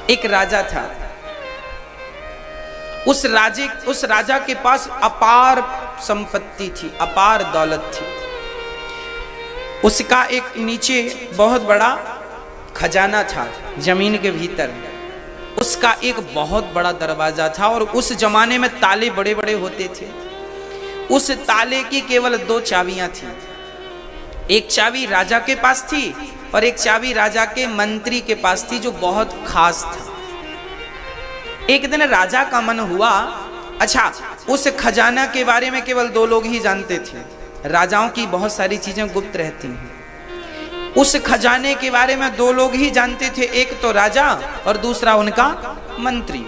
एक राजा था। उस राजा के पास अपार संपत्ति थी, अपार दौलत थी। उसका एक नीचे बहुत बड़ा खजाना था जमीन के भीतर। उसका एक बहुत बड़ा दरवाजा था और उस जमाने में ताले बड़े बड़े होते थे। उस ताले की केवल 2 चाबियां थी। एक चाबी राजा के पास थी और एक चाबी राजा के मंत्री के पास थी, जो बहुत खास था। एक दिन राजा का मन हुआ, अच्छा उस खजाना के बारे में केवल 2 लोग ही जानते थे। राजाओं की बहुत सारी चीजें गुप्त रहती हैं। उस खजाने के बारे में 2 लोग ही जानते थे, एक तो राजा और दूसरा उनका मंत्री।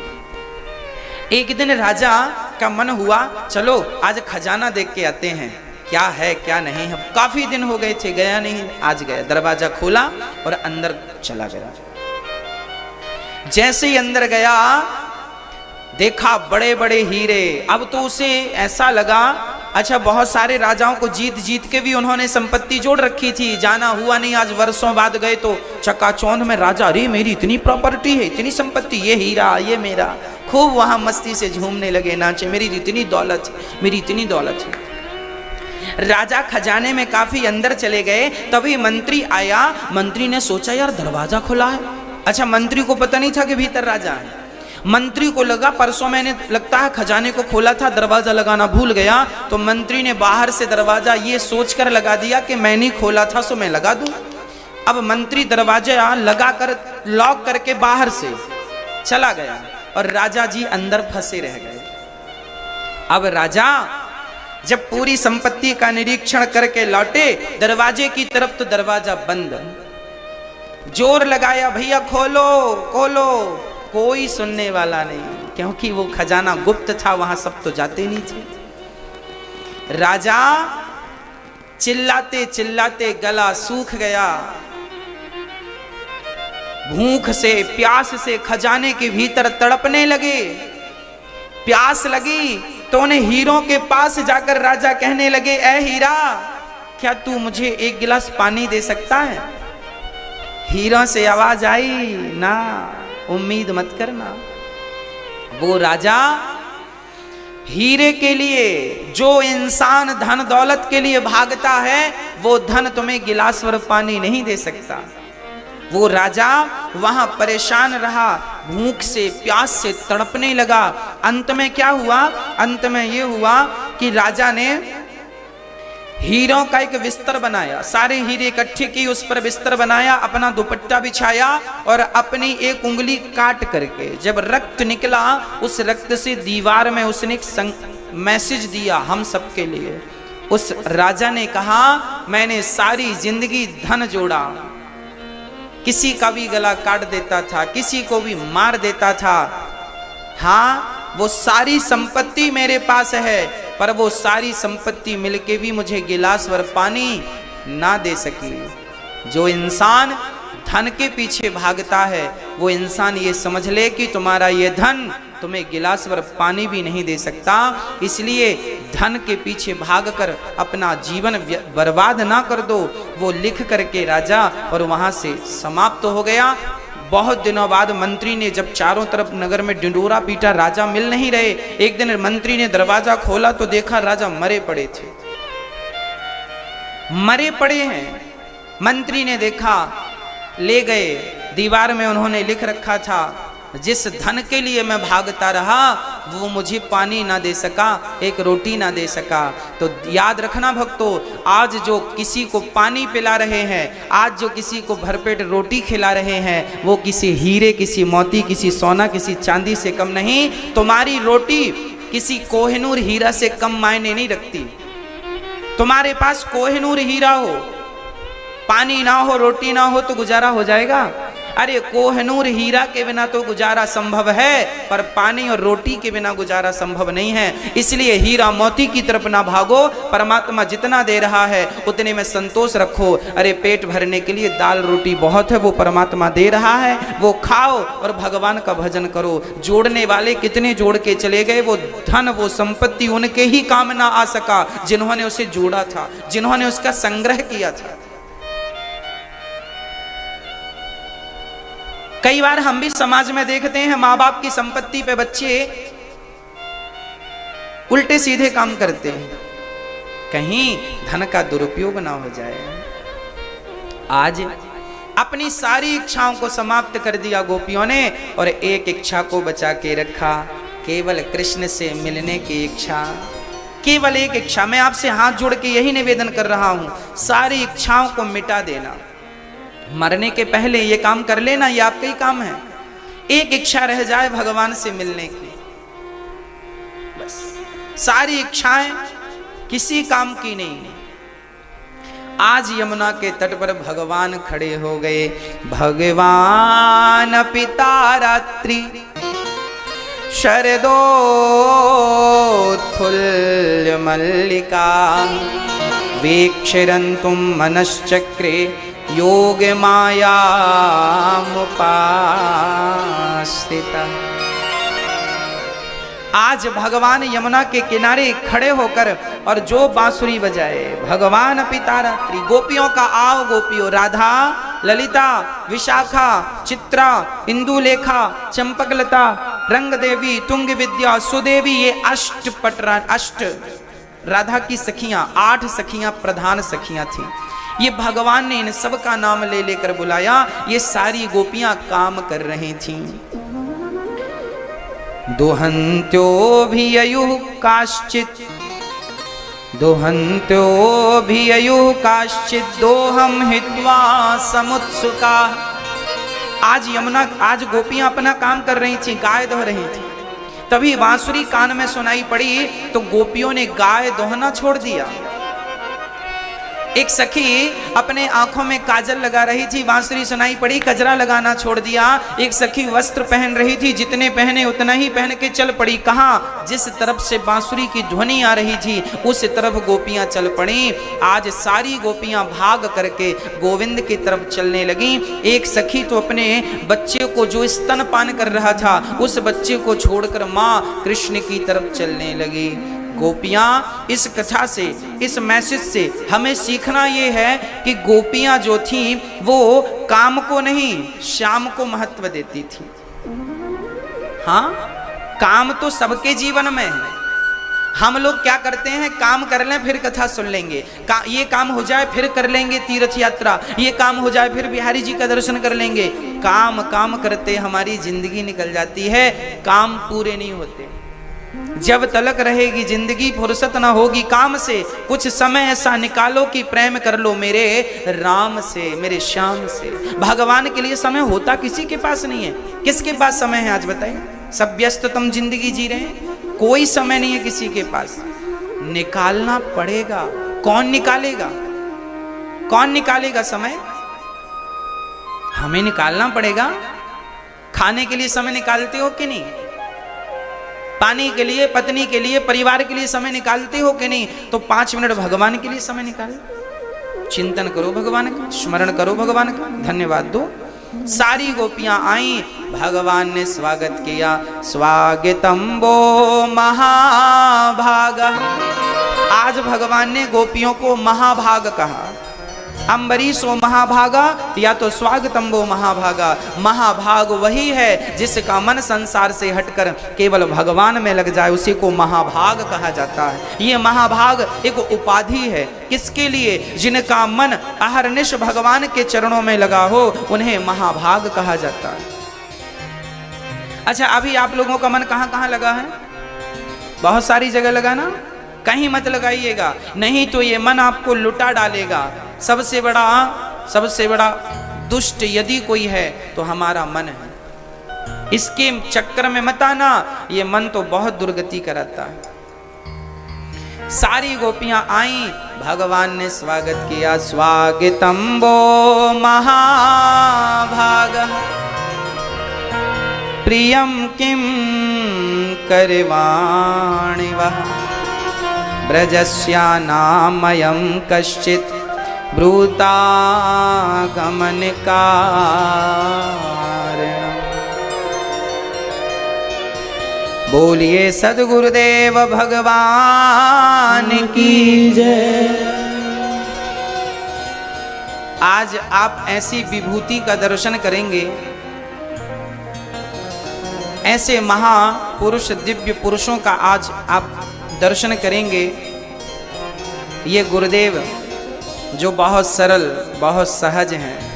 एक दिन राजा का मन हुआ, चलो आज खजाना देख के आते हैं, क्या है क्या नहीं है। काफी दिन हो गए थे, गया नहीं, आज गया। दरवाजा खोला और अंदर चला गया। जैसे ही अंदर गया देखा बड़े बड़े हीरे। अब तो उसे ऐसा लगा, अच्छा बहुत सारे राजाओं को जीत जीत के भी उन्होंने संपत्ति जोड़ रखी थी, जाना हुआ नहीं। आज वर्षों बाद गए तो चकाचौंध में राजा, अरे मेरी इतनी प्रॉपर्टी है, इतनी संपत्ति, ये हीरा ये मेरा। खूब वहां मस्ती से झूमने लगे, नाचे, मेरी इतनी दौलत, मेरी इतनी दौलत है। राजा खजाने में काफी अंदर चले गए, तभी मंत्री आया। मंत्री ने सोचा यार दरवाजा खुला है। अच्छा मंत्री को पता नहीं था कि भीतर राजा है। मंत्री को लगा परसों मैंने लगता है खजाने को खोला था, दरवाजा लगाना भूल गया। तो मंत्री ने बाहर से दरवाजा ये सोचकर लगा दिया कि मैंने खोला था सो मैं लगा दूं। अब मंत्री दरवाजा लगा कर लॉक करके बाहर से चला गया और राजा जी अंदर फंसे रह गए। अब राजा जब पूरी संपत्ति का निरीक्षण करके लौटे, दरवाजे की तरफ तो दरवाजा बंद। जोर लगाया, भैया खोलो खोलो, कोई सुनने वाला नहीं, क्योंकि वो खजाना गुप्त था, वहां सब तो जाते नहीं थे। राजा चिल्लाते चिल्लाते गला सूख गया। भूख से प्यास से खजाने के भीतर तड़पने लगे। प्यास लगी तो उन्हें हीरों के पास जाकर राजा कहने लगे, ऐ हीरा, क्या तू मुझे 1 गिलास पानी दे सकता है? हीरों से आवाज आई, ना, उम्मीद मत करना। वो राजा हीरे के लिए, जो इंसान धन दौलत के लिए भागता है, वो धन तुम्हें गिलास भर पानी नहीं दे सकता। वो राजा वहां परेशान रहा, भूख से प्यास से तड़पने लगा। अंत में क्या हुआ? अंत में ये हुआ कि राजा ने हीरों का एक बिस्तर बनाया, सारे हीरे इकट्ठे की, उस पर बिस्तर बनाया, अपना दुपट्टा बिछाया और अपनी एक उंगली काट करके जब रक्त निकला, उस रक्त से दीवार में उसने एक मैसेज दिया हम सबके लिए। उस राजा ने कहा, मैंने सारी जिंदगी धन जोड़ा, किसी का भी गला काट देता था, किसी को भी मार देता था। हाँ, वो सारी संपत्ति मेरे पास है, पर वो सारी संपत्ति मिलके भी मुझे गिलास भर पानी ना दे सकी। जो इंसान धन के पीछे भागता है, वो इंसान ये समझ ले कि तुम्हारा ये धन तुम्हें गिलास भर पानी भी नहीं दे सकता। इसलिए धन के पीछे भागकर अपना जीवन बर्बाद ना कर दो। वो लिख करके राजा और वहां से समाप्त हो गया। बहुत दिनों बाद मंत्री ने जब चारों तरफ नगर में ढिंढोरा पीटा, राजा मिल नहीं रहे। एक दिन मंत्री ने दरवाजा खोला तो देखा राजा मरे पड़े थे, मरे पड़े हैं। मंत्री ने देखा, ले गए। दीवार में उन्होंने लिख रखा था, जिस धन के लिए मैं भागता रहा वो मुझे पानी ना दे सका, एक रोटी ना दे सका। तो याद रखना भक्तों, आज जो किसी को पानी पिला रहे हैं, आज जो किसी को भरपेट रोटी खिला रहे हैं, वो किसी हीरे, किसी मोती, किसी सोना, किसी चांदी से कम नहीं। तुम्हारी रोटी किसी कोहिनूर हीरा से कम मायने नहीं रखती। तुम्हारे पास कोहिनूर हीरा हो, पानी ना हो, रोटी ना हो तो गुजारा हो जाएगा? अरे कोहिनूर हीरा के बिना तो गुजारा संभव है, पर पानी और रोटी के बिना गुजारा संभव नहीं है। इसलिए हीरा मोती की तरफ ना भागो, परमात्मा जितना दे रहा है उतने में संतोष रखो। अरे पेट भरने के लिए दाल रोटी बहुत है, वो परमात्मा दे रहा है, वो खाओ और भगवान का भजन करो। जोड़ने वाले कितने जोड़ के चले गए, वो धन वो संपत्ति उनके ही काम ना आ सका जिन्होंने उसे जोड़ा था, जिन्होंने उसका संग्रह किया था। कई बार हम भी समाज में देखते हैं माँ बाप की संपत्ति पे बच्चे उल्टे सीधे काम करते हैं, कहीं धन का दुरुपयोग ना हो जाए। आज अपनी सारी इच्छाओं को समाप्त कर दिया गोपियों ने और एक इच्छा को बचा के रखा, केवल कृष्ण से मिलने की इच्छा, केवल एक इच्छा। मैं आपसे हाथ जोड़ के यही निवेदन कर रहा हूं, सारी इच्छाओं को मिटा देना, मरने के पहले ये काम कर लेना, ये आपका ही काम है। एक इच्छा रह जाए भगवान से मिलने की, बस सारी इच्छाएं किसी काम की नहीं। आज यमुना के तट पर भगवान खड़े हो गए। भगवान पिता रात्रि शरदोत्फुल्ल मल्लिका वीक्षरन्तुं मनश्चक्रे योग माया मुपास्थिता। आज भगवान यमुना के किनारे खड़े होकर और जो बांसुरी बजाए, भगवान पिता रात्रि, गोपियों का आओ गोपियों, राधा, ललिता, विशाखा, चित्रा, इंदुलेखा, चंपकलता, रंग देवी, तुंग विद्या, सुदेवी, ये अष्ट राधा की सखियां, 8 सखियां प्रधान सखियां थी। ये भगवान ने इन सब का नाम ले लेकर बुलाया। ये सारी गोपियां काम कर रही थीं। दुहन्त्यो भिययुः काश्चित्, दुहन्त्यो भिययुः काश्चित् दोहम हित्वा समुत्सुका। आज यमुना, आज गोपियां अपना काम कर रही थी, गाय दोह रही थी। तभी बांसुरी कान में सुनाई पड़ी तो गोपियों ने गाय दोहना छोड़ दिया। एक सखी अपने आंखों में काजल लगा रही थी, बांसुरी सुनाई पड़ी, कजरा लगाना छोड़ दिया। एक सखी वस्त्र पहन रही थी, जितने पहने उतना ही पहन के चल पड़ी। कहाँ? जिस तरफ से बांसुरी की ध्वनि आ रही थी उस तरफ गोपियां चल पड़ी। आज सारी गोपियां भाग करके गोविंद की तरफ चलने लगी। एक सखी तो अपने बच्चे को जो स्तनपान कर रहा था उस बच्चे को छोड़कर माँ कृष्ण की तरफ चलने लगी। गोपियां, इस कथा से, इस मैसेज से हमें सीखना ये है कि गोपियां जो थीं वो काम को नहीं, श्याम को महत्व देती थी। हाँ, काम तो सबके जीवन में है। हम लोग क्या करते हैं, काम कर लें फिर कथा सुन लेंगे, ये काम हो जाए फिर कर लेंगे तीर्थ यात्रा, ये काम हो जाए फिर बिहारी जी का दर्शन कर लेंगे। काम काम करते हमारी जिंदगी निकल जाती है, काम पूरे नहीं होते। जब तलक रहेगी जिंदगी फुर्सत ना होगी काम से। कुछ समय ऐसा निकालो कि प्रेम कर लो मेरे राम से, मेरे श्याम से। भगवान के लिए समय होता किसी के पास नहीं है। किसके पास समय है आज बताइए? सब व्यस्ततम जिंदगी जी रहे हैं, कोई समय नहीं है किसी के पास। निकालना पड़ेगा। कौन निकालेगा? कौन निकालेगा समय? हमें निकालना पड़ेगा। खाने के लिए समय निकालते हो कि नहीं? पानी के लिए, पत्नी के लिए, परिवार के लिए समय निकालते हो कि नहीं? तो 5 मिनट भगवान के लिए समय निकालो, चिंतन करो भगवान का, स्मरण करो भगवान का, धन्यवाद दो। सारी गोपियां आई, भगवान ने स्वागत किया। स्वागतम वो महाभाग। आज भगवान ने गोपियों को महाभाग कहा। अम्बरीशो महाभागा, या तो स्वागतम वो महाभागा। महाभाग वही है जिसका मन संसार से हटकर केवल भगवान में लग जाए, उसी को महाभाग कहा जाता है। ये महाभाग एक उपाधि है। किसके लिए? जिनका मन अहरनिश भगवान के चरणों में लगा हो, उन्हें महाभाग कहा जाता है। अच्छा, अभी आप लोगों का मन कहाँ कहाँ लगा है? बहुत सारी जगह लगा ना? कहीं मत लगाइएगा, नहीं तो ये मन आपको लुटा डालेगा। सबसे बड़ा दुष्ट यदि कोई है तो हमारा मन है। इसके चक्कर में मत आना, ये मन तो बहुत दुर्गति कराता है। सारी गोपियां आई, भगवान ने स्वागत किया। स्वागतम वो महाभाग प्रियम किम करवाणि वः ब्रजस्या नामयं कश्चित् ब्रूता गमन कारण। बोलिए सद्गुरुदेव भगवान की जय। आज आप ऐसी विभूति का दर्शन करेंगे ऐसे महापुरुष दिव्य पुरुषों का आज आप दर्शन करेंगे। ये गुरुदेव जो बहुत सरल बहुत सहज हैं,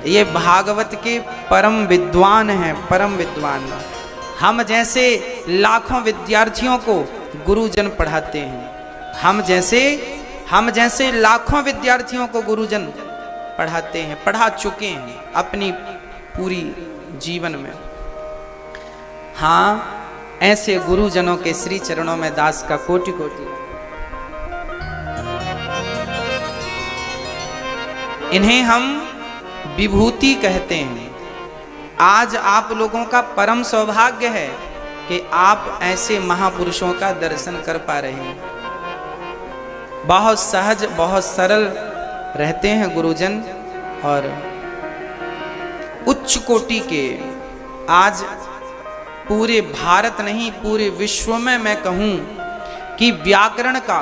ये भागवत के परम विद्वान हैं, परम विद्वान। हम जैसे लाखों विद्यार्थियों को गुरुजन पढ़ाते हैं, हम जैसे लाखों विद्यार्थियों को गुरुजन पढ़ाते हैं, पढ़ा चुके हैं अपनी पूरी जीवन में। हाँ, ऐसे गुरुजनों के श्री चरणों में दास का कोटि कोटि। इन्हें हम विभूति कहते हैं। आज आप लोगों का परम सौभाग्य है कि आप ऐसे महापुरुषों का दर्शन कर पा रहे हैं। बहुत सहज बहुत सरल रहते हैं गुरुजन, और उच्च कोटि के आज पूरे भारत नहीं पूरे विश्व में मैं कहूं कि व्याकरण का,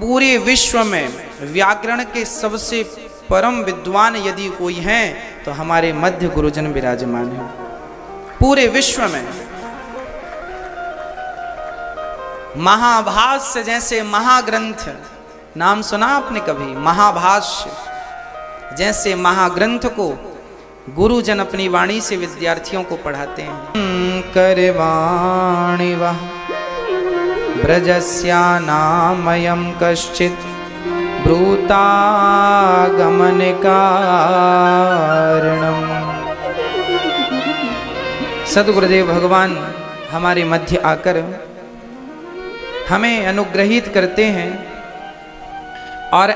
पूरे विश्व में व्याकरण के सबसे परम विद्वान यदि कोई हैं तो हमारे मध्य गुरुजन विराजमान हैं। पूरे विश्व में महाभाष्य जैसे महाग्रंथ, नाम सुना आपने कभी? महाभाष्य जैसे महाग्रंथ को गुरुजन अपनी वाणी से विद्यार्थियों को पढ़ाते हैं। करवाणि वः ब्रजस्यानामयं कश्चित् ब्रूतागमन कारणम्। सद्गुरुदेव भगवान हमारे मध्य आकर हमें अनुग्रहित करते हैं, और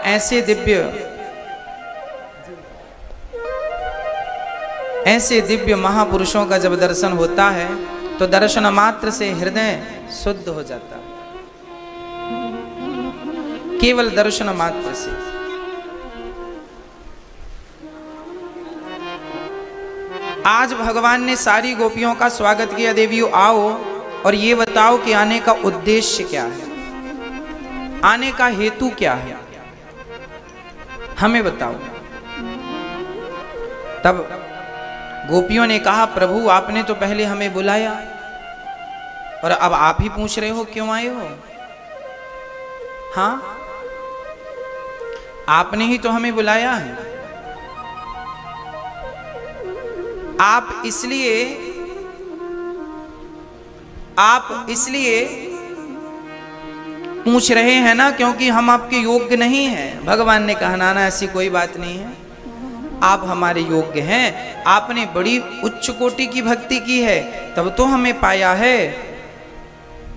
ऐसे दिव्य महापुरुषों का जब दर्शन होता है तो दर्शन मात्र से हृदय शुद्ध हो जाता है, केवल दर्शन मात्र से। आज भगवान ने सारी गोपियों का स्वागत किया। देवियों आओ और ये बताओ कि आने का उद्देश्य क्या है, आने का हेतु क्या है, हमें बताओ। तब गोपियों ने कहा, प्रभु आपने तो पहले हमें बुलाया और अब आप ही पूछ रहे हो क्यों आए हो? हाँ, आपने ही तो हमें बुलाया है। आप इसलिए पूछ रहे हैं ना क्योंकि हम आपके योग्य नहीं हैं। भगवान ने कहा, ना ऐसी कोई बात नहीं है, आप हमारे योग्य हैं। आपने बड़ी उच्च कोटि की भक्ति की है तब तो हमें पाया है।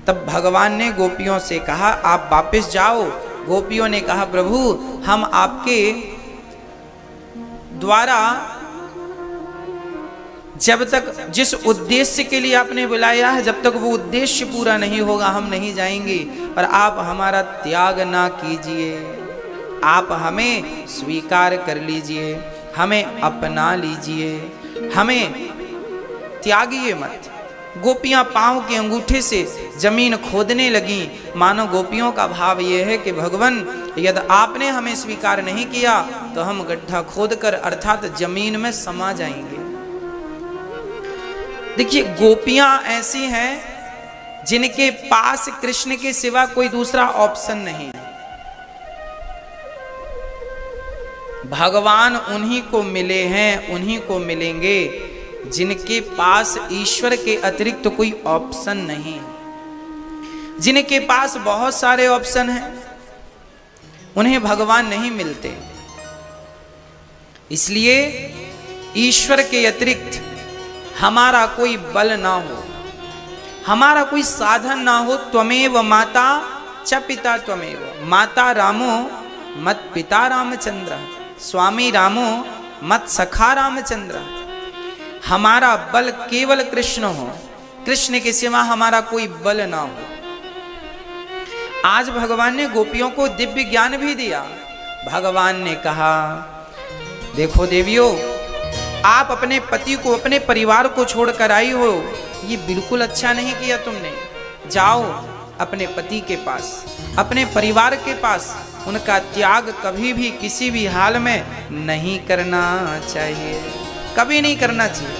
तब भगवान ने गोपियों से कहा, आप वापस जाओ। गोपियों ने कहा, प्रभु हम आपके द्वारा जब तक जिस उद्देश्य के लिए आपने बुलाया है, जब तक वो उद्देश्य पूरा नहीं होगा हम नहीं जाएंगे। पर आप हमारा त्याग ना कीजिए, आप हमें स्वीकार कर लीजिए, हमें अपना लीजिए, हमें त्यागिए मत। गोपियां पांव के अंगूठे से जमीन खोदने लगी। मानो गोपियों का भाव यह है कि भगवान यदि आपने हमें स्वीकार नहीं किया तो हम गड्ढा खोदकर अर्थात जमीन में समा जाएंगे। देखिए, गोपियां ऐसी हैं जिनके पास कृष्ण के सिवा कोई दूसरा ऑप्शन नहीं है। भगवान उन्हीं को मिले हैं, उन्हीं को मिलेंगे जिनके पास ईश्वर के अतिरिक्त तो कोई ऑप्शन नहीं है। जिनके पास बहुत सारे ऑप्शन हैं उन्हें भगवान नहीं मिलते। इसलिए ईश्वर के अतिरिक्त हमारा कोई बल ना हो, हमारा कोई साधन ना हो। त्वमेव माता च पिता त्वमेव, माता रामो मत पिता रामचंद्र, स्वामी रामो मत सखा रामचंद्र। हमारा बल केवल कृष्ण हो, कृष्ण के सिवा हमारा कोई बल ना हो। आज भगवान ने गोपियों को दिव्य ज्ञान भी दिया। भगवान ने कहा, देखो देवियों, आप अपने पति को अपने परिवार को छोड़कर आई हो, ये बिल्कुल अच्छा नहीं किया तुमने। जाओ अपने पति के पास, अपने परिवार के पास। उनका त्याग कभी भी किसी भी हाल में नहीं करना चाहिए, कभी नहीं करना चाहिए।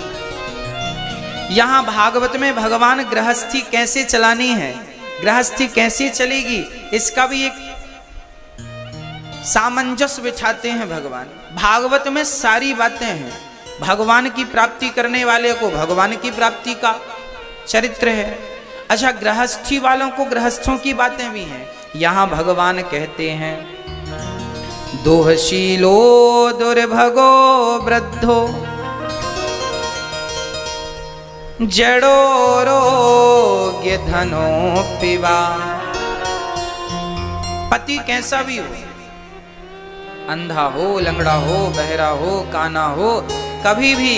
यहां भागवत में भगवान गृहस्थी कैसे चलानी है, गृहस्थी कैसे चलेगी, इसका भी एक सामंजस्य बिठाते हैं भगवान। भागवत में सारी बातें हैं। भगवान की प्राप्ति करने वाले को भगवान की प्राप्ति का चरित्र है। अच्छा, गृहस्थी वालों को गृहस्थों की बातें भी हैं। यहां भगवान कहते हैं दोहशीलो दुर्भगो वृद्धो जड़ो रोग्य धनो पिवा। पति कैसा भी हो, अंधा हो, लंगड़ा हो, बहरा हो, काना हो, कभी भी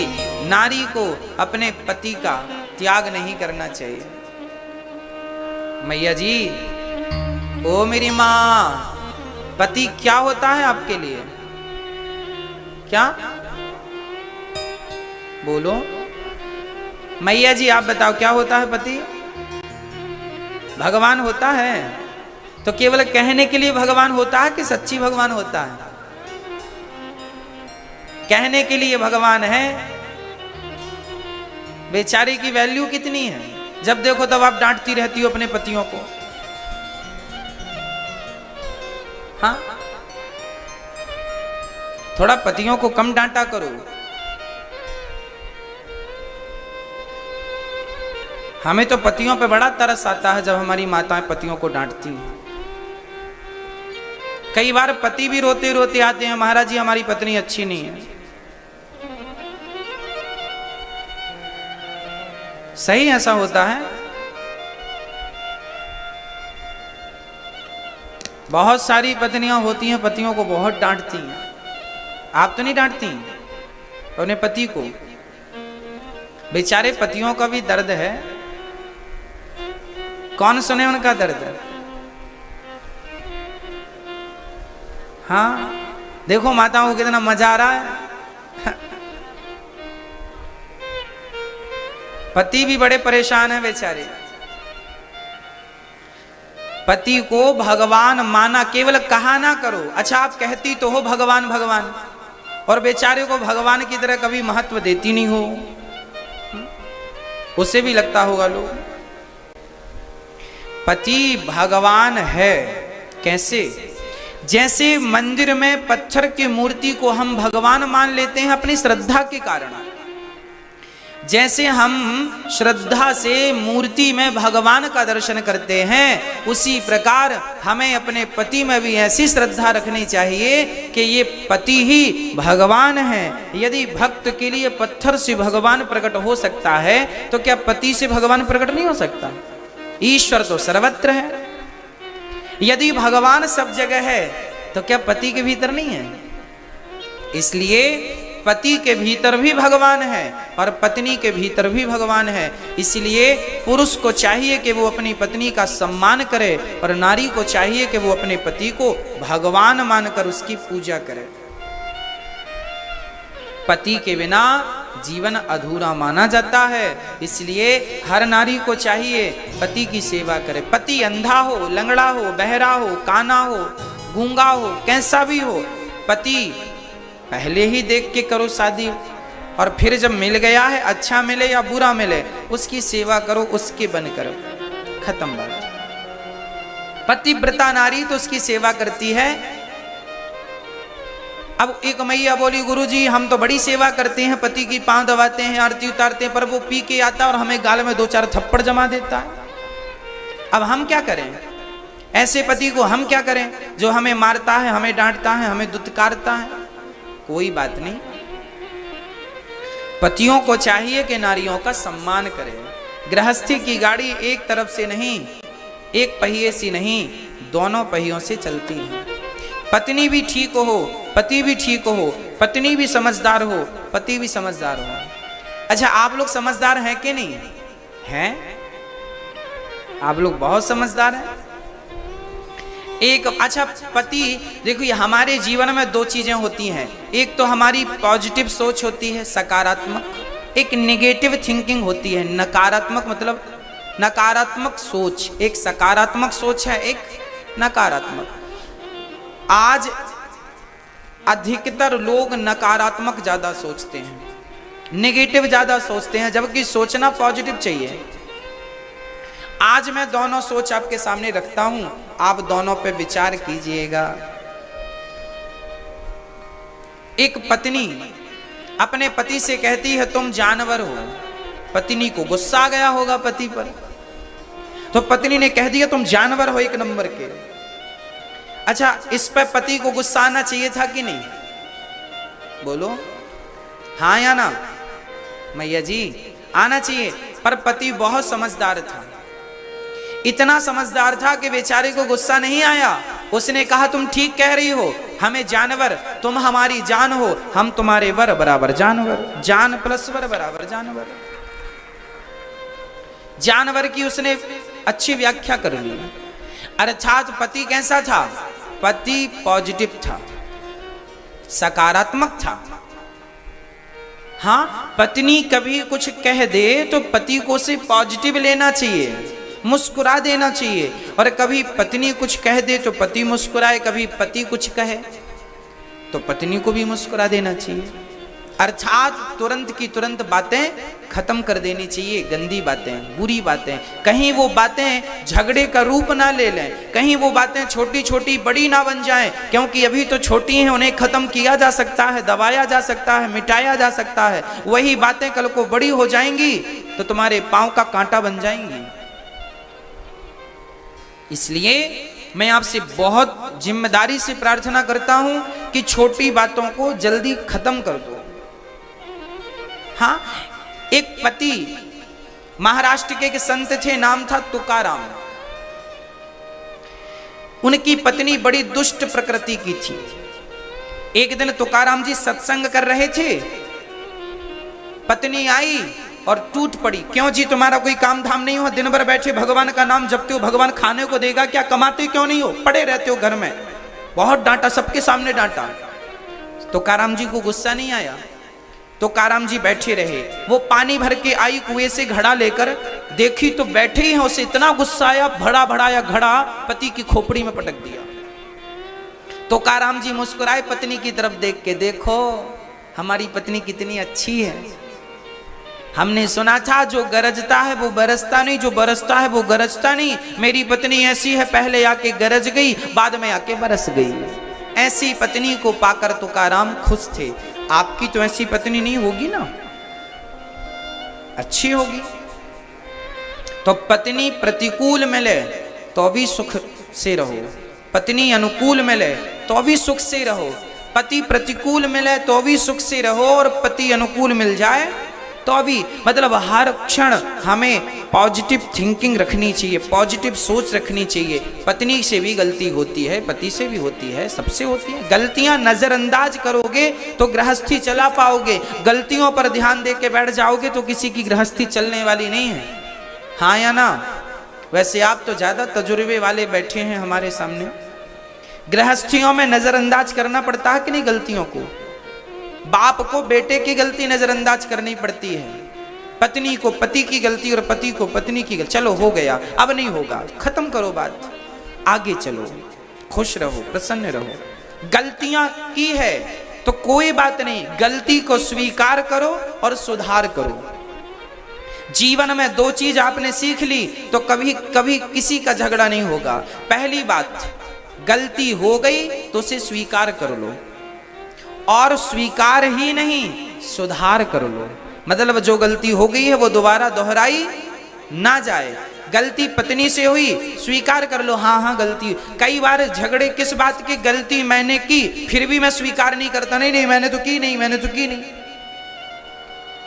नारी को अपने पति का त्याग नहीं करना चाहिए। मैया जी, ओ मेरी माँ, पति क्या होता है आपके लिए? क्या बोलो मैया जी, आप बताओ क्या होता है पति? भगवान होता है। तो केवल कहने के लिए भगवान होता है कि सच्ची भगवान होता है? कहने के लिए भगवान है। बेचारे की वैल्यू कितनी है, जब देखो तब आप डांटती रहती हो अपने पतियों को। हाँ, थोड़ा पतियों को कम डांटा करो। हमें तो पतियों पे बड़ा तरस आता है जब हमारी माताएं पतियों को डांटती हैं। कई बार पति भी रोते रोते आते हैं, महाराज जी हमारी पत्नी अच्छी नहीं है। सही ऐसा होता है। बहुत सारी पत्नियां होती हैं, पतियों को बहुत डांटती हैं। आप तो नहीं डांटती अपने पति को? बेचारे पतियों का भी दर्द है, कौन सुने उनका दर्द? हाँ, देखो माताओं को कितना मजा आ रहा है। पति भी बड़े परेशान है बेचारे। पति को भगवान माना, केवल कहा ना करो। अच्छा, आप कहती तो हो भगवान भगवान, और बेचारे को भगवान की तरह कभी महत्व देती नहीं हो। उसे भी लगता होगा लोग पति भगवान है। कैसे? जैसे मंदिर में पत्थर की मूर्ति को हम भगवान मान लेते हैं अपनी श्रद्धा के कारण, जैसे हम श्रद्धा से मूर्ति में भगवान का दर्शन करते हैं, उसी प्रकार हमें अपने पति में भी ऐसी श्रद्धा रखनी चाहिए कि ये पति ही भगवान है। यदि भक्त के लिए पत्थर से भगवान प्रकट हो सकता है, तो क्या पति से भगवान प्रकट नहीं हो सकता? ईश्वर तो सर्वत्र है। यदि भगवान सब जगह है, तो क्या पति के भीतर नहीं है? इसलिए पति के भीतर भी भगवान है और पत्नी के भीतर भी भगवान है। इसलिए पुरुष को चाहिए कि वो अपनी पत्नी का सम्मान करे, और नारी को चाहिए कि वो अपने पति को भगवान मानकर उसकी पूजा करे। पति के बिना जीवन अधूरा माना जाता है। इसलिए हर नारी को चाहिए पति की सेवा करे। पति अंधा हो, लंगड़ा हो, बहरा हो, काना हो, गूंगा हो, कैसा भी हो, पति पहले ही देख के करो शादी, और फिर जब मिल गया है, अच्छा मिले या बुरा मिले, उसकी सेवा करो, उसके बन करो, खत्म बात। पतिव्रता नारी तो उसकी सेवा करती है। अब एक मैया बोली, गुरुजी हम तो बड़ी सेवा करते हैं, पति की पांव दबाते हैं, आरती उतारते हैं, पर वो पी के आता है और हमें गाल में 2-4 थप्पड़ जमा देता है। अब हम क्या करें? ऐसे पति को हम क्या करें जो हमें मारता है, हमें डांटता है, हमें दुत्कारता है? कोई बात नहीं। पतियों को चाहिए कि नारियों का सम्मान करें। गृहस्थी की गाड़ी एक तरफ से नहीं, एक पहिए से नहीं, दोनों पहियों से चलती है। पत्नी भी ठीक हो, पति भी ठीक हो, पत्नी भी समझदार हो, पति भी समझदार हो। अच्छा, आप लोग समझदार हैं कि नहीं हैं? आप लोग बहुत समझदार हैं। एक अच्छा पति, देखो ये हमारे जीवन में 2 चीजें होती हैं। एक तो हमारी पॉजिटिव सोच होती है, सकारात्मक, एक नेगेटिव थिंकिंग होती है, नकारात्मक, मतलब नकारात्मक सोच। एक सकारात्मक सोच है, एक नकारात्मक। आज अधिकतर लोग नकारात्मक ज्यादा सोचते हैं, नेगेटिव ज्यादा सोचते हैं, जबकि सोचना पॉजिटिव चाहिए। आज मैं दोनों सोच आपके सामने रखता हूं, आप दोनों पे विचार कीजिएगा। एक पत्नी अपने पति से कहती है तुम जानवर हो। पत्नी को गुस्सा आ गया होगा पति पर, तो पत्नी ने कह दिया तुम जानवर हो एक नंबर के। अच्छा, इस पर पति को गुस्सा आना चाहिए था कि नहीं? बोलो हाँ या ना? मैया जी आना चाहिए। पर पति बहुत समझदार था, इतना समझदार था कि बेचारे को गुस्सा नहीं आया। उसने कहा तुम ठीक कह रही हो, हमें जानवर, तुम हमारी जान हो, हम तुम्हारे वर बराबर जानवर। जान प्लस वर बराबर जानवर। जानवर की उसने अच्छी व्याख्या कर ली। अर्थात पति कैसा था? पति पॉजिटिव था, सकारात्मक था। हाँ, पत्नी कभी कुछ कह दे तो पति को उसे पॉजिटिव लेना चाहिए, मुस्कुरा देना चाहिए। और कभी पत्नी कुछ कह दे तो पति मुस्कुराए, कभी पति कुछ कहे तो पत्नी को भी मुस्कुरा देना चाहिए। अर्थात तुरंत की तुरंत बातें खत्म कर देनी चाहिए, गंदी बातें, बुरी बातें। कहीं वो बातें झगड़े का रूप ना ले लें, कहीं वो बातें छोटी छोटी बड़ी ना बन जाएं, क्योंकि अभी तो छोटी हैं, उन्हें खत्म किया जा सकता है, दबाया जा सकता है, मिटाया जा सकता है। वही बातें कल को बड़ी हो जाएंगी तो तुम्हारे पांव का कांटा बन जाएंगी। इसलिए मैं आपसे बहुत जिम्मेदारी से प्रार्थना करता हूं कि छोटी बातों को जल्दी खत्म कर दो। हाँ, एक पति महाराष्ट्र के एक संत थे, नाम था तुकाराम। उनकी पत्नी बड़ी दुष्ट प्रकृति की थी। एक दिन तुकाराम जी सत्संग कर रहे थे, पत्नी आई और टूट पड़ी। क्यों जी, तुम्हारा कोई काम धाम नहीं हो? दिन भर बैठे भगवान का नाम जपते हो, भगवान खाने को देगा क्या? कमाते क्यों नहीं हो? पड़े रहते हो घर में। बहुत डांटा, सबके सामने डांटा। तुकाराम जी को गुस्सा नहीं आया, तुकाराम जी बैठे रहे। वो पानी भर के आई कुएं से घड़ा लेकर, देखी तो बैठे ही हैं, उसे इतना गुस्सा आया, भड़ा भड़ाया घड़ा पति की खोपड़ी में पटक दिया। तुकाराम जी मुस्कुराए पत्नी की तरफ देख के, देखो हमारी पत्नी कितनी अच्छी है। हमने सुना था जो गरजता है वो बरसता नहीं, जो बरसता है वो गरजता नहीं। मेरी पत्नी ऐसी है, पहले आके गरज गई, बाद में आके बरस गई। ऐसी पत्नी को पाकर तुकाराम खुश थे। आपकी तो ऐसी पत्नी नहीं होगी ना, अच्छी होगी। तो पत्नी प्रतिकूल मिले तो भी सुख से रहो, पत्नी अनुकूल मिले तो भी सुख से रहो। पति प्रतिकूल मिले तो भी सुख से रहो, और पति अनुकूल मिल जाए तो भी, मतलब हर क्षण हमें पॉजिटिव थिंकिंग रखनी चाहिए, पॉजिटिव सोच रखनी चाहिए। पत्नी से भी गलती होती है, पति से भी होती है, सबसे होती है। गलतियां नजरअंदाज करोगे तो गृहस्थी चला पाओगे, गलतियों पर ध्यान दे के बैठ जाओगे तो किसी की गृहस्थी चलने वाली नहीं है। हाँ या ना? वैसे आप तो ज्यादा तजुर्बे वाले बैठे हैं हमारे सामने। गृहस्थियों में नजरअंदाज करना पड़ता है कि नहीं गलतियों को? बाप को बेटे की गलती नजरअंदाज करनी पड़ती है, पत्नी को पति की गलती और पति को पत्नी की गलती। चलो हो गया, अब नहीं होगा, खत्म करो बात, आगे चलो, खुश रहो, प्रसन्न रहो। गलतियां की है तो कोई बात नहीं, गलती को स्वीकार करो और सुधार करो। जीवन में दो चीज आपने सीख ली तो कभी कभी किसी का झगड़ा नहीं होगा। पहली बात, गलती हो गई तो उसे स्वीकार कर लो, और स्वीकार ही नहीं सुधार कर लो। मतलब जो गलती हो गई है वो दोबारा दोहराई ना जाए। गलती पत्नी से हुई, स्वीकार कर लो, हाँ हाँ गलती। कई बार झगड़े किस बात की? गलती मैंने की, फिर भी मैं स्वीकार नहीं करता, नहीं नहीं मैंने तो की नहीं, मैंने तो की नहीं।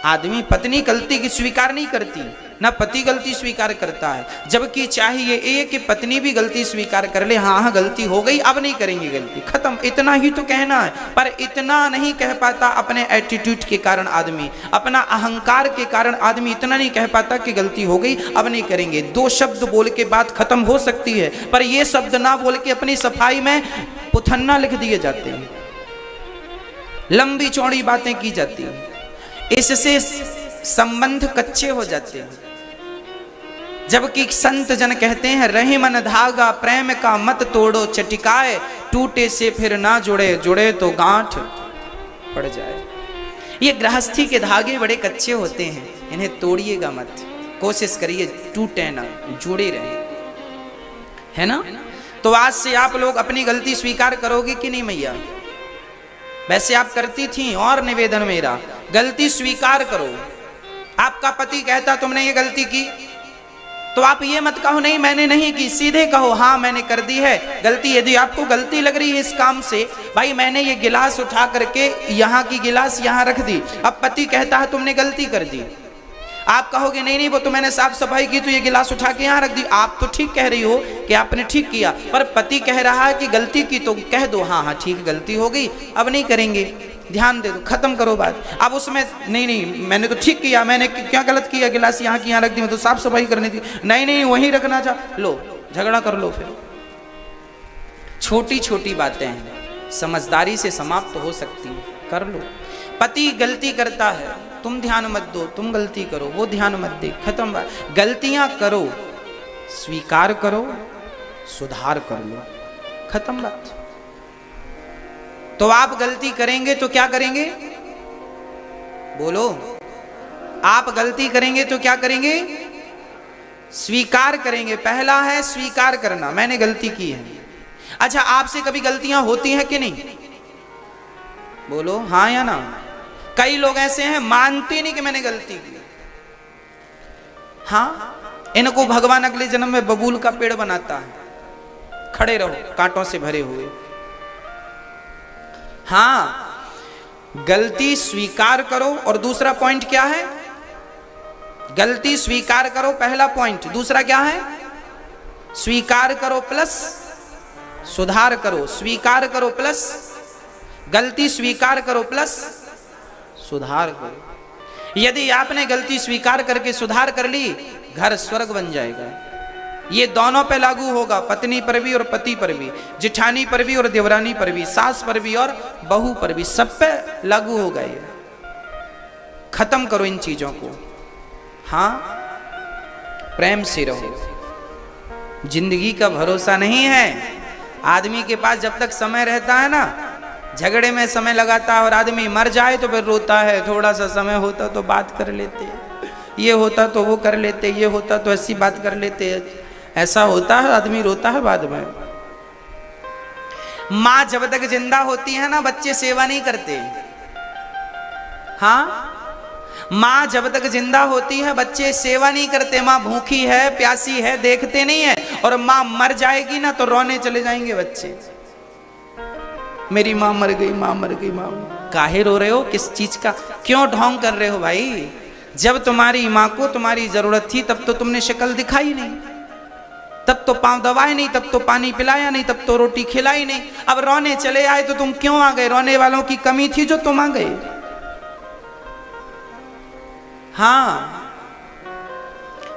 आदमी पत्नी गलती की स्वीकार नहीं करती, ना पति गलती स्वीकार करता है। जबकि चाहिए ये कि पत्नी भी गलती स्वीकार कर ले, हाँ हाँ गलती हो गई, अब नहीं करेंगे गलती, खत्म, इतना ही तो कहना है। पर इतना नहीं कह पाता अपने एटीट्यूड के कारण आदमी, अपना अहंकार के कारण आदमी इतना नहीं कह पाता कि गलती हो गई अब नहीं करेंगे। दो शब्द बोल के बात खत्म हो सकती है, पर ये शब्द ना बोल के अपनी सफाई में पुथन्ना लिख दिए जाते हैं, लंबी चौड़ी बातें की जाती हैं, इससे संबंध कच्चे हो जाते हैं। जबकि संत जन कहते हैं रही मन धागा प्रेम का मत तोड़ो चटिकाए, टूटे से फिर ना जुड़े, जुड़े तो गांठ पड़ जाए। ये गृहस्थी के धागे बड़े कच्चे होते हैं, इन्हें तोड़िएगा मत, कोशिश करिए टूटे ना, जुड़े रहे, है ना। तो आज से आप लोग अपनी गलती स्वीकार करोगे कि नहीं मैया? वैसे आप करती थी, और निवेदन मेरा, गलती स्वीकार करो। आपका पति कहता तुमने ये गलती की, तो आप ये मत कहो नहीं मैंने नहीं की, सीधे कहो हाँ मैंने कर दी है गलती। यदि आपको गलती लग रही है इस काम से, भाई मैंने ये गिलास उठा करके यहाँ की गिलास यहाँ रख दी, अब पति कहता है तुमने गलती कर दी, आप कहोगे नहीं नहीं वो तो मैंने साफ सफाई की तो ये गिलास उठा के यहाँ रख दी। आप तो ठीक कह रही हो कि आपने ठीक किया, पर पति कह रहा है कि गलती की, तो कह दो हाँ हाँ ठीक गलती हो गई, अब नहीं करेंगे, ध्यान दे दो, खत्म करो बात। अब उसमें नहीं नहीं मैंने तो ठीक किया, मैंने क्या गलत किया, गिलास यहाँ की यहाँ रख दी, मैं तो साफ सफाई करनी थी, नहीं नहीं वहीं रखना था, लो झगड़ा कर लो। फिर छोटी छोटी बातें हैं, समझदारी से समाप्त हो सकती है, कर लो। पति गलती करता है, तुम ध्यान मत दो, तुम गलती करो, वो ध्यान मत दे, खत्म बात। गलतियां करो, स्वीकार करो, सुधार कर लो, खत्म बात। तो आप गलती करेंगे तो क्या करेंगे? बोलो, आप गलती करेंगे तो क्या करेंगे? स्वीकार करेंगे। पहला है स्वीकार करना, मैंने गलती की है। अच्छा, आपसे कभी गलतियां होती हैं कि नहीं? बोलो हाँ या ना। कई लोग ऐसे हैं मानते नहीं कि मैंने गलती की। हाँ, इनको भगवान अगले जन्म में बबूल का पेड़ बनाता है, खड़े रहो कांटों से भरे हुए। हाँ, गलती स्वीकार करो। और दूसरा पॉइंट क्या है? गलती स्वीकार करो, पहला पॉइंट। दूसरा क्या है? स्वीकार करो प्लस सुधार करो। स्वीकार करो प्लस गलती, स्वीकार करो प्लस सुधार करो। यदि आपने गलती स्वीकार करके सुधार कर ली, घर स्वर्ग बन जाएगा। ये दोनों पे लागू होगा, पत्नी पर भी और पति पर भी, जिठानी पर भी और देवरानी पर भी, सास पर भी और बहू पर भी, सब पे लागू होगा ये। खत्म करो इन चीजों को। हाँ, प्रेम से रहो। जिंदगी का भरोसा नहीं है। आदमी के पास जब तक समय रहता है ना, झगड़े में समय लगाता है, और आदमी मर जाए तो फिर रोता है। थोड़ा सा समय होता तो बात कर लेते, ये होता तो वो कर लेते, ये होता तो ऐसी बात कर लेते। ऐसा होता है, आदमी रोता है बाद में। माँ जब तक जिंदा होती है ना, बच्चे सेवा नहीं करते। हाँ, माँ जब तक जिंदा होती है बच्चे सेवा नहीं करते। माँ भूखी है, प्यासी है, देखते नहीं है। और माँ मर जाएगी ना तो रोने चले जाएंगे बच्चे, मेरी माँ मर गई, माँ मर गई, माँ। काहे रो रहे हो? किस चीज का क्यों ढोंग कर रहे हो भाई? जब तुम्हारी माँ को तुम्हारी जरूरत थी तब तो तुमने शक्ल दिखाई नहीं, तब तो पांव दबाए नहीं, तब तो पानी पिलाया नहीं, तब तो रोटी खिलाई नहीं। अब रोने चले आए तो तुम क्यों आ गए? रोने वालों की कमी थी जो तुम आ गए। हाँ,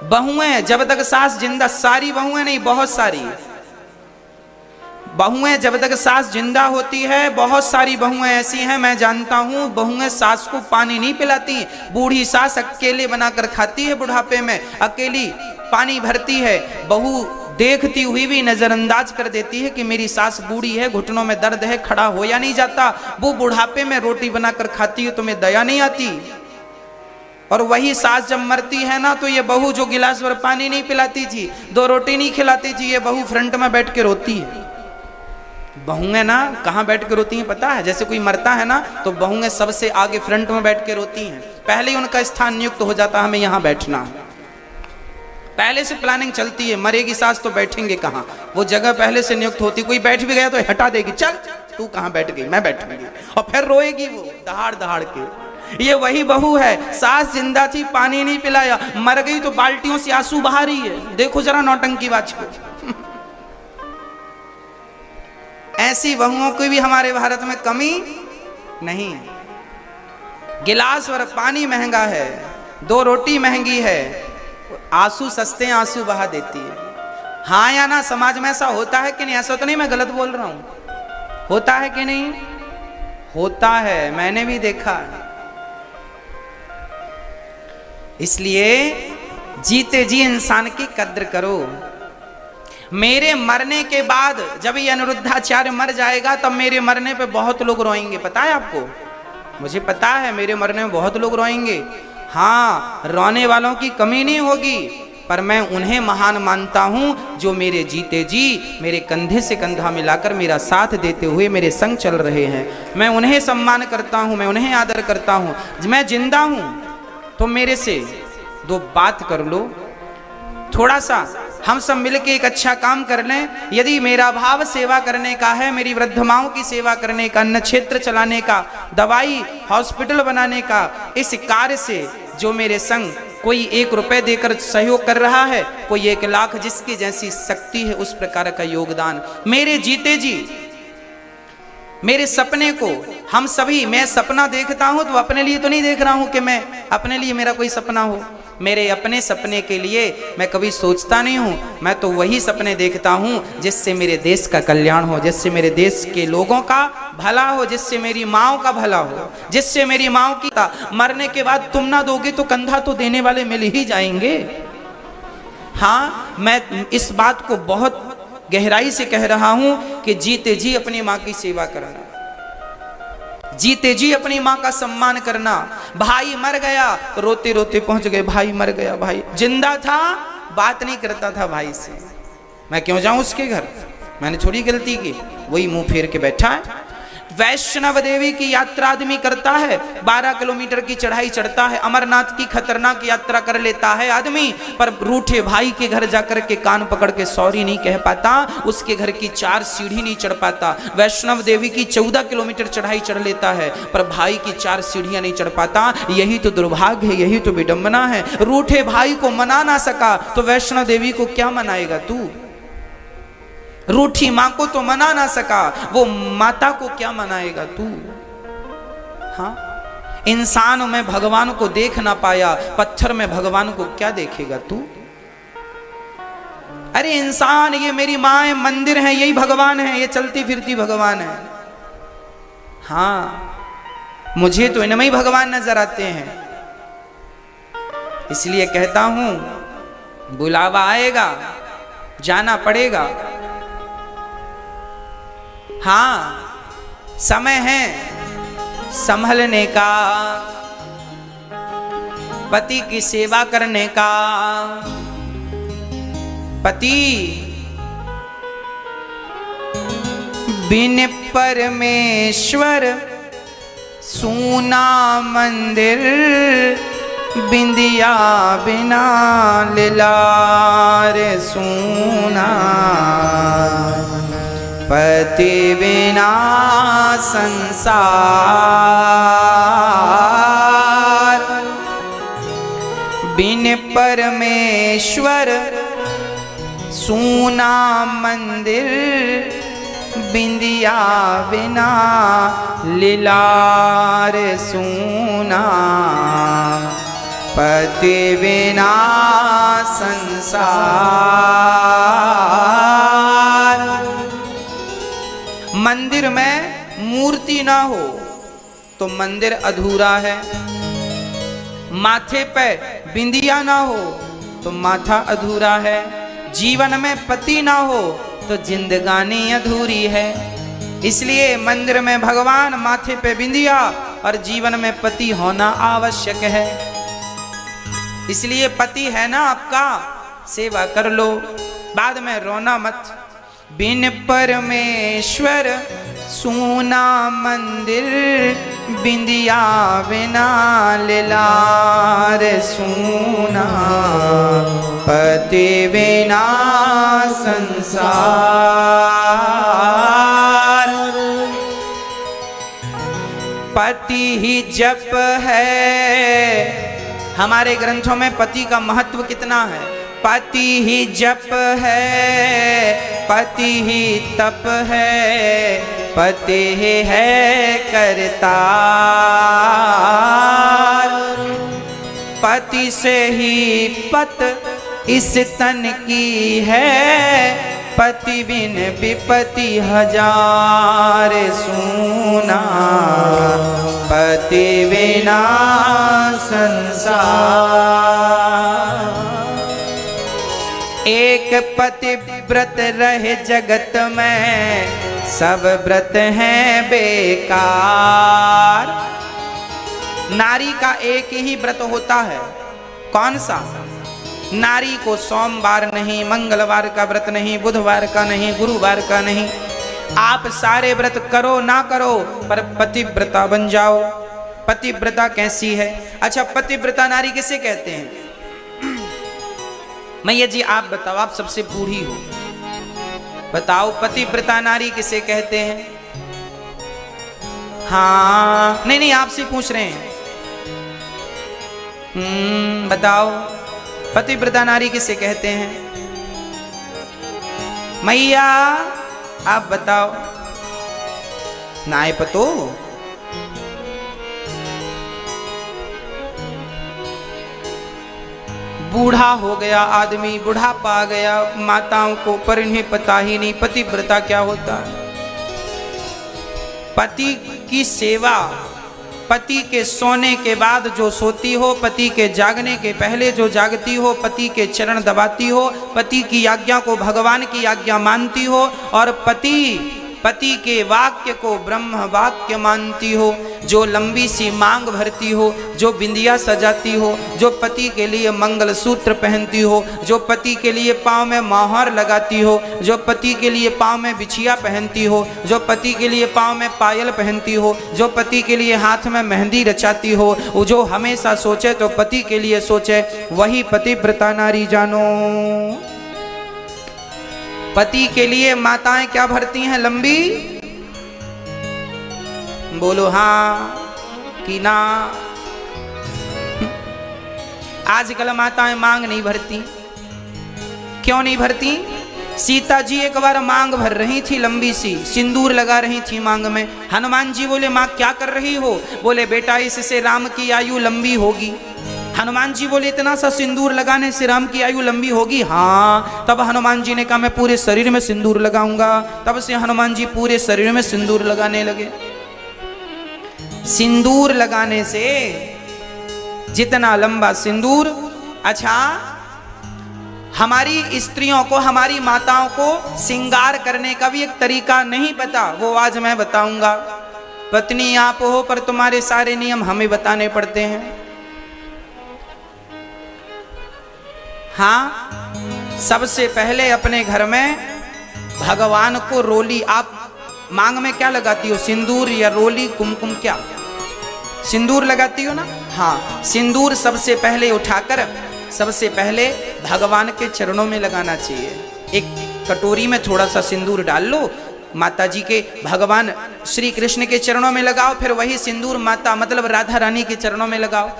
बहुएं जब तक सास जिंदा, सारी बहुएं नहीं, बहुत सारी बहुएं जब तक सास जिंदा होती है, बहुत सारी बहुएं ऐसी हैं मैं जानता हूं, बहुएं सास को पानी नहीं पिलाती। बूढ़ी सास अकेले बनाकर खाती है, बुढ़ापे में अकेली पानी भरती है। बहू देखती हुई भी नजरअंदाज कर देती है कि मेरी सास बूढ़ी है, घुटनों में दर्द है, खड़ा हो या नहीं जाता। वो बुढ़ापे में रोटी बनाकर खाती है, तुम्हें दया नहीं आती। और वही सास जब मरती है ना, तो ये बहू जो गिलास भर पानी नहीं पिलाती थी, 2 रोटी नहीं खिलाती थी, ये बहू फ्रंट में बैठ के रोती है। बहुएं ना कहाँ बैठ के रोती हैं पता है? जैसे कोई मरता है ना, तो बहुएं सबसे आगे फ्रंट में बैठ के रोती हैं। पहले ही उनका स्थान नियुक्त हो जाता है, हमें यहाँ बैठना है। पहले से प्लानिंग चलती है, मरेगी सास तो बैठेंगे कहाँ, वो जगह पहले से नियुक्त होती। कोई बैठ भी गया तो हटा देगी, चल तू कहाँ बैठ गई, मैं बैठूंगी, और फिर रोएगी वो दहाड़ दहाड़ के। ये वही बहू है, सास जिंदा थी, पानी नहीं पिलाया, मर गई तो बाल्टियों से आंसू बहा रही है। देखो जरा नौटंकीबाज को। ऐसी बहुओं की भी हमारे भारत में कमी नहीं है। गिलास और पानी महंगा है, 2 रोटी महंगी है, आंसू सस्ते आंसू बहा देती है। हाँ या ना? समाज में ऐसा होता है कि नहीं? ऐसा तो नहीं मैं गलत बोल रहा हूं, होता है कि नहीं? होता है, मैंने भी देखा है। इसलिए जीते जी इंसान की कद्र करो। मेरे मरने के बाद जब ये अनिरुद्धाचार्य मर जाएगा, तब मेरे मरने पे बहुत लोग रोएंगे, पता है आपको? मुझे पता है मेरे मरने में बहुत लोग रोएंगे, हाँ रोने वालों की कमी नहीं होगी, पर मैं उन्हें महान मानता हूं जो मेरे जीते जी मेरे कंधे से कंधा मिलाकर मेरा साथ देते हुए मेरे संग चल रहे हैं। मैं उन्हें सम्मान करता हूं, मैं उन्हें आदर करता हूं। मैं जिंदा हूं तो मेरे से दो बात कर लो, थोड़ा सा हम सब मिलके एक अच्छा काम कर लें। यदि मेरा भाव सेवा करने का है, मेरी वृद्ध माओं की सेवा करने का, अन्न क्षेत्र चलाने का, दवाई हॉस्पिटल बनाने का, इस कार्य से जो मेरे संग कोई 1 रुपए देकर सहयोग कर रहा है, कोई 1 लाख, जिसकी जैसी शक्ति है उस प्रकार का योगदान मेरे जीते जी, मेरे सपने को हम सभी, मैं सपना देखता हूं तो अपने लिए तो नहीं देख रहा हूं कि मैं अपने लिए मेरा कोई सपना हो। मेरे अपने सपने के लिए मैं कभी सोचता नहीं हूं, मैं तो वही सपने देखता हूं जिससे मेरे देश का कल्याण हो, जिससे मेरे देश के लोगों का भला हो, जिससे मेरी माओ का भला हो, जिससे मेरी माओ की मरने के बाद तुम ना दोगे तो कंधा तो देने वाले मिल ही जाएंगे। हाँ, मैं इस बात को बहुत गहराई से कह रहा हूं कि जीते जी अपनी माँ की सेवा करना, जीते जी अपनी माँ का सम्मान करना। भाई मर गया रोते रोते पहुंच गए, भाई मर गया, भाई जिंदा था बात नहीं करता था भाई से, मैं क्यों जाऊं उसके घर, मैंने थोड़ी गलती की, वही मुंह फेर के बैठा है। वैष्णव देवी की यात्रा आदमी करता है, 12 किलोमीटर की चढ़ाई चढ़ता है, अमरनाथ की खतरनाक यात्रा कर लेता है आदमी, पर रूठे भाई के घर जाकर के कान पकड़ के सॉरी नहीं कह पाता, उसके घर की 4 सीढ़ी नहीं चढ़ पाता। वैष्णव देवी की 14 किलोमीटर चढ़ाई चढ़ लेता है, पर भाई की 4 सीढ़ियां नहीं चढ़ पाता। यही तो दुर्भाग्य है, यही तो विडंबना है। रूठे भाई को मना ना सका तो वैष्णव देवी को क्या मनाएगा तू? रूठी मां को तो मना ना सका, वो माता को क्या मनाएगा तू? हाँ, इंसान में भगवान को देख ना पाया, पत्थर में भगवान को क्या देखेगा तू? अरे इंसान, ये मेरी माँ है, मंदिर है, यही भगवान है, ये चलती फिरती भगवान है। हाँ, मुझे तो इनमें ही भगवान नजर आते हैं। इसलिए कहता हूं बुलावा आएगा, जाना पड़ेगा। हाँ, समय है संभलने का, पति की सेवा करने का। पति बिन परमेश्वर सूना मंदिर, बिंदिया बिना लिलार सूना, पति बिना संसार, बिन परमेश्वर सूना मंदिर, बिंदिया बिना लिलार सूना, पति बिना संसार। मंदिर में मूर्ति ना हो तो मंदिर अधूरा है, माथे पे बिंदिया ना हो तो माथा अधूरा है, जीवन में पति ना हो तो जिंदगानी अधूरी है। इसलिए मंदिर में भगवान, माथे पे बिंदिया और जीवन में पति होना आवश्यक है। इसलिए पति है ना आपका, सेवा कर लो, बाद में रोना मत। बिन परमेश्वर सूना मंदिर, बिंदिया बिना लिलार सूना, पति बिना संसार। पति ही जप है, हमारे ग्रंथों में पति का महत्व कितना है। पति ही जप है, पति ही तप है, पति ही है करतार, पति से ही पत इस तन की है, पति बिन विपति हजार सूना, पति बिना संसार। एक पति व्रत रहे जगत में, सब व्रत हैं बेकार। नारी का एक ही व्रत होता है, कौन सा? नारी को सोमवार नहीं, मंगलवार का व्रत नहीं, बुधवार का नहीं, गुरुवार का नहीं। आप सारे व्रत करो ना करो पर पतिव्रता बन जाओ। पतिव्रता कैसी है? अच्छा, पतिव्रता नारी किसे कहते हैं? मैया जी आप बताओ, आप सबसे बूढ़ी हो, बताओ पतिव्रता नारी किसे कहते हैं? हाँ, नहीं आपसे पूछ रहे हैं। बताओ पतिव्रता नारी किसे कहते हैं? मैया आप बताओ। नाय पतो? बूढ़ा हो गया आदमी, बुढ़ापा आ गया माताओं को, पर इन्हें पता ही नहीं पतिव्रता क्या होता है। पति की सेवा, पति के सोने के बाद जो सोती हो, पति के जागने के पहले जो जागती हो, पति के चरण दबाती हो, पति की आज्ञा को भगवान की आज्ञा मानती हो, और पति के वाक्य को ब्रह्म वाक्य मानती हो, जो लंबी सी मांग भरती हो, जो बिंदिया सजाती हो, जो पति के लिए मंगल सूत्र पहनती हो, जो पति के लिए पाँव में मोहर लगाती हो, जो पति के लिए पाँव में बिछिया पहनती हो, जो पति के लिए पाँव में पायल पहनती हो, जो पति के लिए हाथ में मेहंदी रचाती हो, जो हमेशा सोचे तो पति के लिए सोचे, वही पतिव्रता नारी जानो। पति के लिए माताएं क्या भरती हैं? लंबी, बोलो हाँ कि ना? आजकल माताएं मांग नहीं भरती। क्यों नहीं भरती? सीता जी एक बार मांग भर रही थी लंबी सी, सिंदूर लगा रही थी मांग में। हनुमान जी बोले माँ क्या कर रही हो? बोले बेटा इससे राम की आयु लंबी होगी। हनुमान जी बोले इतना सा सिंदूर लगाने से राम की आयु लंबी होगी? हाँ। तब हनुमान जी ने कहा मैं पूरे शरीर में सिंदूर लगाऊंगा। तब से हनुमान जी पूरे शरीर में सिंदूर लगाने लगे। सिंदूर लगाने से जितना लंबा सिंदूर, अच्छा हमारी स्त्रियों को, हमारी माताओं को श्रृंगार करने का भी एक तरीका नहीं पता, वो आज मैं बताऊंगा। पत्नी आप हो पर तुम्हारे सारे नियम हमें बताने पड़ते हैं। हाँ, सबसे पहले अपने घर में भगवान को रोली, आप मांग में क्या लगाती हो? सिंदूर या रोली, कुमकुम, क्या सिंदूर लगाती हो ना? हाँ, सिंदूर सबसे पहले उठाकर सबसे पहले भगवान के चरणों में लगाना चाहिए। एक कटोरी में थोड़ा सा सिंदूर डाल लो, माता जी के, भगवान श्री कृष्ण के चरणों में लगाओ, फिर वही सिंदूर माता मतलब राधा रानी के चरणों में लगाओ।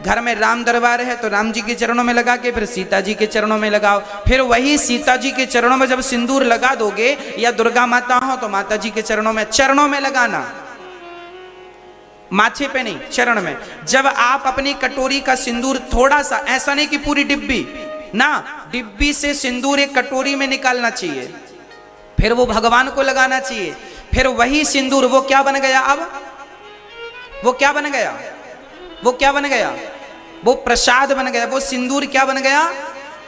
घर में राम दरबार है तो राम जी के चरणों में लगा के फिर सीता जी के चरणों में लगाओ। फिर वही सीता जी के चरणों में जब सिंदूर लगा दोगे, या दुर्गा माता हो तो माता जी के चरणों में लगाना, माथे पे नहीं, चरण में। जब आप अपनी कटोरी का सिंदूर थोड़ा सा, ऐसा नहीं कि पूरी डिब्बी ना, डिब्बी से सिंदूर एक कटोरी में निकालना चाहिए, फिर वो भगवान को लगाना चाहिए। फिर वही सिंदूर वो क्या बन गया? अब वो क्या बन गया? वो क्या बन गया? वो प्रसाद बन गया। वो सिंदूर क्या बन गया?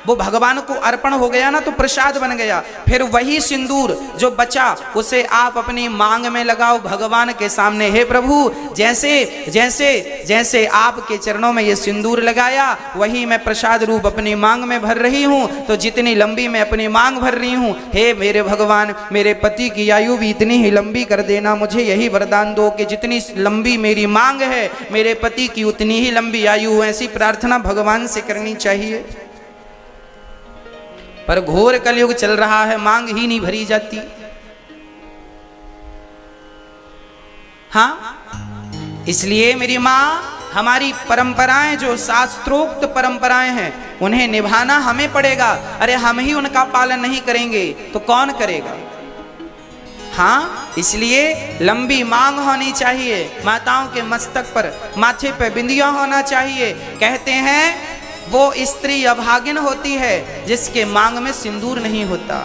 वो भगवान को अर्पण हो गया ना, तो प्रसाद बन गया। फिर वही सिंदूर जो बचा उसे आप अपनी मांग में लगाओ भगवान के सामने। हे प्रभु, जैसे जैसे जैसे आपके चरणों में ये सिंदूर लगाया, वही मैं प्रसाद रूप अपनी मांग में भर रही हूँ। तो जितनी लंबी मैं अपनी मांग भर रही हूँ, हे मेरे भगवान, मेरे पति की आयु भी इतनी ही लंबी कर देना। मुझे यही वरदान दो कि जितनी लंबी मेरी मांग है, मेरे पति की उतनी ही लंबी आयु। ऐसी प्रार्थना भगवान से करनी चाहिए। पर घोर कलयुग चल रहा है, मांग ही नहीं भरी जाती। हाँ, इसलिए मेरी माँ, हमारी परंपराएं जो शास्त्रोक्त परंपराएं हैं, उन्हें निभाना हमें पड़ेगा। अरे हम ही उनका पालन नहीं करेंगे तो कौन करेगा? हाँ, इसलिए लंबी मांग होनी चाहिए। माताओं के मस्तक पर, माथे पे बिंदिया होना चाहिए। कहते हैं वो स्त्री अभागिन होती है जिसके मांग में सिंदूर नहीं होता।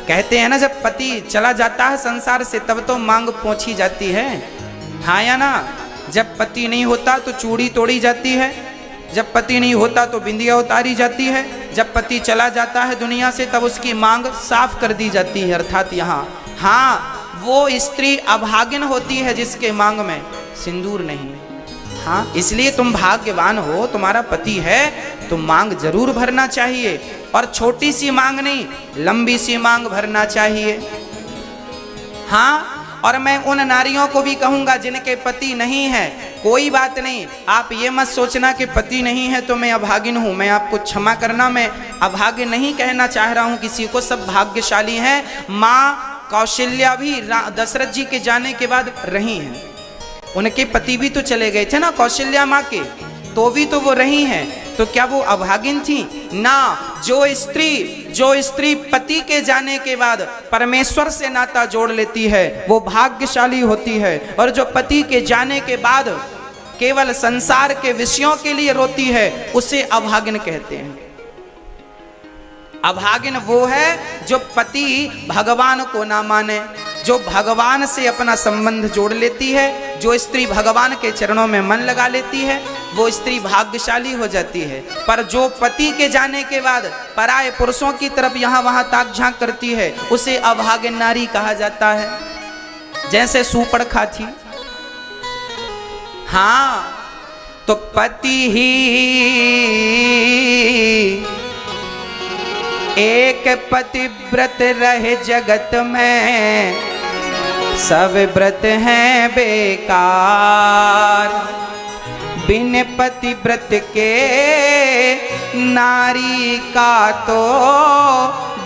कहते हैं ना, जब पति चला जाता है संसार से तब तो मांग पोंछी जाती है, हाँ या ना? जब पति नहीं होता तो चूड़ी तोड़ी जाती है, जब पति नहीं होता तो बिंदिया उतारी जाती है, जब पति चला जाता है दुनिया से तब उसकी मांग साफ कर दी जाती है। अर्थात यहाँ हाँ, वो स्त्री अभागिन होती है जिसके मांग में सिंदूर नहीं। हाँ, इसलिए तुम भाग्यवान हो, तुम्हारा पति है, तो मांग जरूर भरना चाहिए, और छोटी सी मांग नहीं, लंबी सी मांग भरना चाहिए। हाँ, और मैं उन नारियों को भी कहूंगा जिनके पति नहीं है, कोई बात नहीं, आप ये मत सोचना कि पति नहीं है तो मैं अभागिन हूं। मैं आपको क्षमा करना, मैं अभाग्य नहीं कहना चाह रहा हूं किसी को, सब भाग्यशाली हैं। माँ कौशल्या भी दशरथ जी के जाने के बाद रही हैं, उनके पति भी तो चले गए थे ना कौशल्या माँ के, तो भी तो वो रही हैं, तो क्या वो अभागिन थी? ना। जो स्त्री पति के जाने के बाद परमेश्वर से नाता जोड़ लेती है वो भाग्यशाली होती है, और जो पति के जाने के बाद केवल संसार के विषयों के लिए रोती है उसे अभागिन कहते हैं। अभागिन वो है जो पति भगवान को ना माने, जो भगवान से अपना संबंध जोड़ लेती है। जो स्त्री भगवान के चरणों में मन लगा लेती है वो स्त्री भाग्यशाली हो जाती है। पर जो पति के जाने के बाद पराये पुरुषों की तरफ यहाँ वहां ताक झांक करती है उसे अभागिन नारी कहा जाता है, जैसे सूपड़खा थी। हाँ, तो पति ही एक पतिव्रत रहे जगत में, सब व्रत हैं बेकार। बिन पतिव्रत के नारी का तो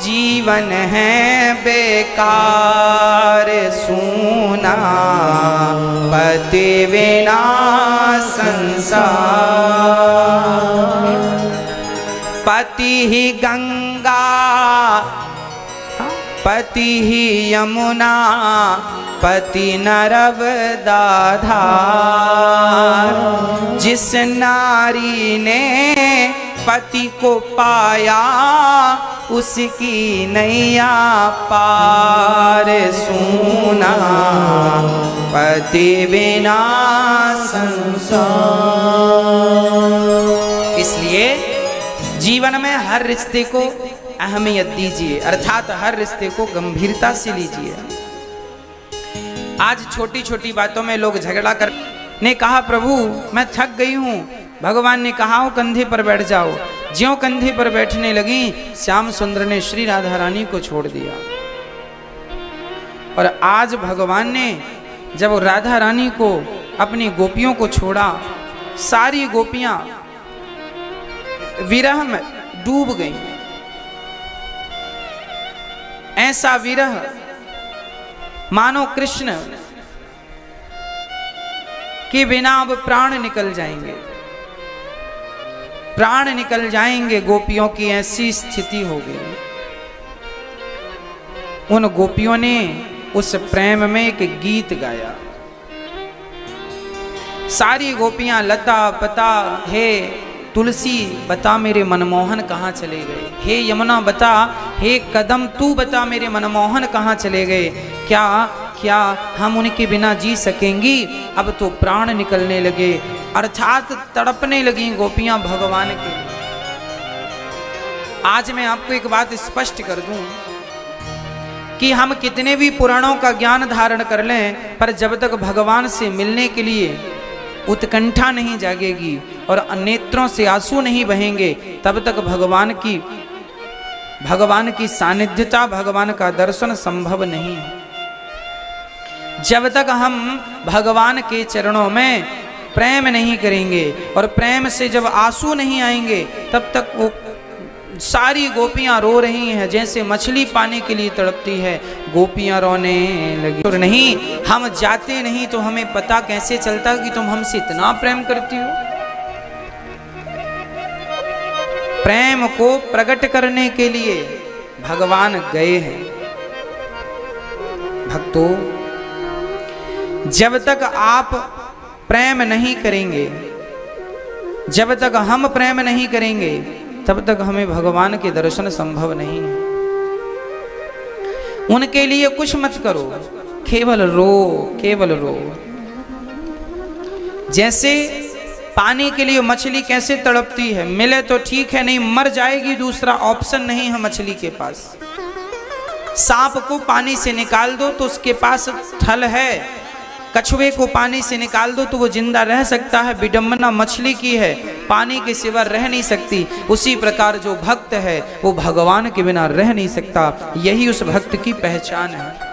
जीवन है बेकार। सूना पति बिना संसार, पति ही गंगा पति ही यमुना, पति नर्मदा धार। जिस नारी ने पति को पाया उसकी नैया पार। सूना पति बिना संसार। इसलिए जीवन में हर रिश्ते को अहमियत दीजिए, अर्थात हर रिश्ते को गंभीरता से लीजिए। आज छोटी छोटी बातों में लोग झगड़ा कर ने कहा प्रभु मैं थक गई हूँ, भगवान ने कहा हो कंधे पर बैठ जाओ। ज्यों कंधे पर बैठने लगी श्याम सुंदर ने श्री राधा रानी को छोड़ दिया। और आज भगवान ने जब राधा रानी को अपनी गोपियों को छोड़ा, सारी गोपियां विरह में डूब गईं। ऐसा विरह मानो कृष्ण के बिना अब प्राण निकल जाएंगे, प्राण निकल जाएंगे। गोपियों की ऐसी स्थिति हो गई। उन गोपियों ने उस प्रेम में एक गीत गाया। सारी गोपियां लता पता, हे तुलसी बता मेरे मनमोहन कहाँ चले गए, हे यमुना बता, हे कदम तू बता मेरे मनमोहन कहाँ चले गए। क्या क्या हम उनके बिना जी सकेंगी? अब तो प्राण निकलने लगे, अर्थात तड़पने लगी गोपियां भगवान के। आज मैं आपको एक बात स्पष्ट कर दूं कि हम कितने भी पुराणों का ज्ञान धारण कर लें, पर जब तक भगवान से मिलने के लिए उत्कंठा नहीं जागेगी और नेत्रों से आंसू नहीं बहेंगे, तब तक भगवान की सानिध्यता, भगवान का दर्शन संभव नहीं है। जब तक हम भगवान के चरणों में प्रेम नहीं करेंगे और प्रेम से जब आंसू नहीं आएंगे, तब तक वो सारी गोपियां रो रही हैं जैसे मछली पाने के लिए तड़पती है, गोपियां रोने लगी। और नहीं, हम जाते नहीं तो हमें पता कैसे चलता कि तुम हमसे इतना प्रेम करती हो। प्रेम को प्रकट करने के लिए भगवान गए हैं। भक्तों, जब तक आप प्रेम नहीं करेंगे, जब तक हम प्रेम नहीं करेंगे, तब तक हमें भगवान के दर्शन संभव नहीं है। उनके लिए कुछ मत करो, केवल रो, केवल रो। जैसे पानी के लिए मछली कैसे तड़पती है, मिले तो ठीक है, नहीं मर जाएगी, दूसरा ऑप्शन नहीं है मछली के पास। सांप को पानी से निकाल दो तो उसके पास थल है, कछुए को पानी से निकाल दो तो वो जिंदा रह सकता है, विडंबना मछली की है, पानी के सिवा रह नहीं सकती। उसी प्रकार जो भक्त है वो भगवान के बिना रह नहीं सकता। यही उस भक्त की पहचान है।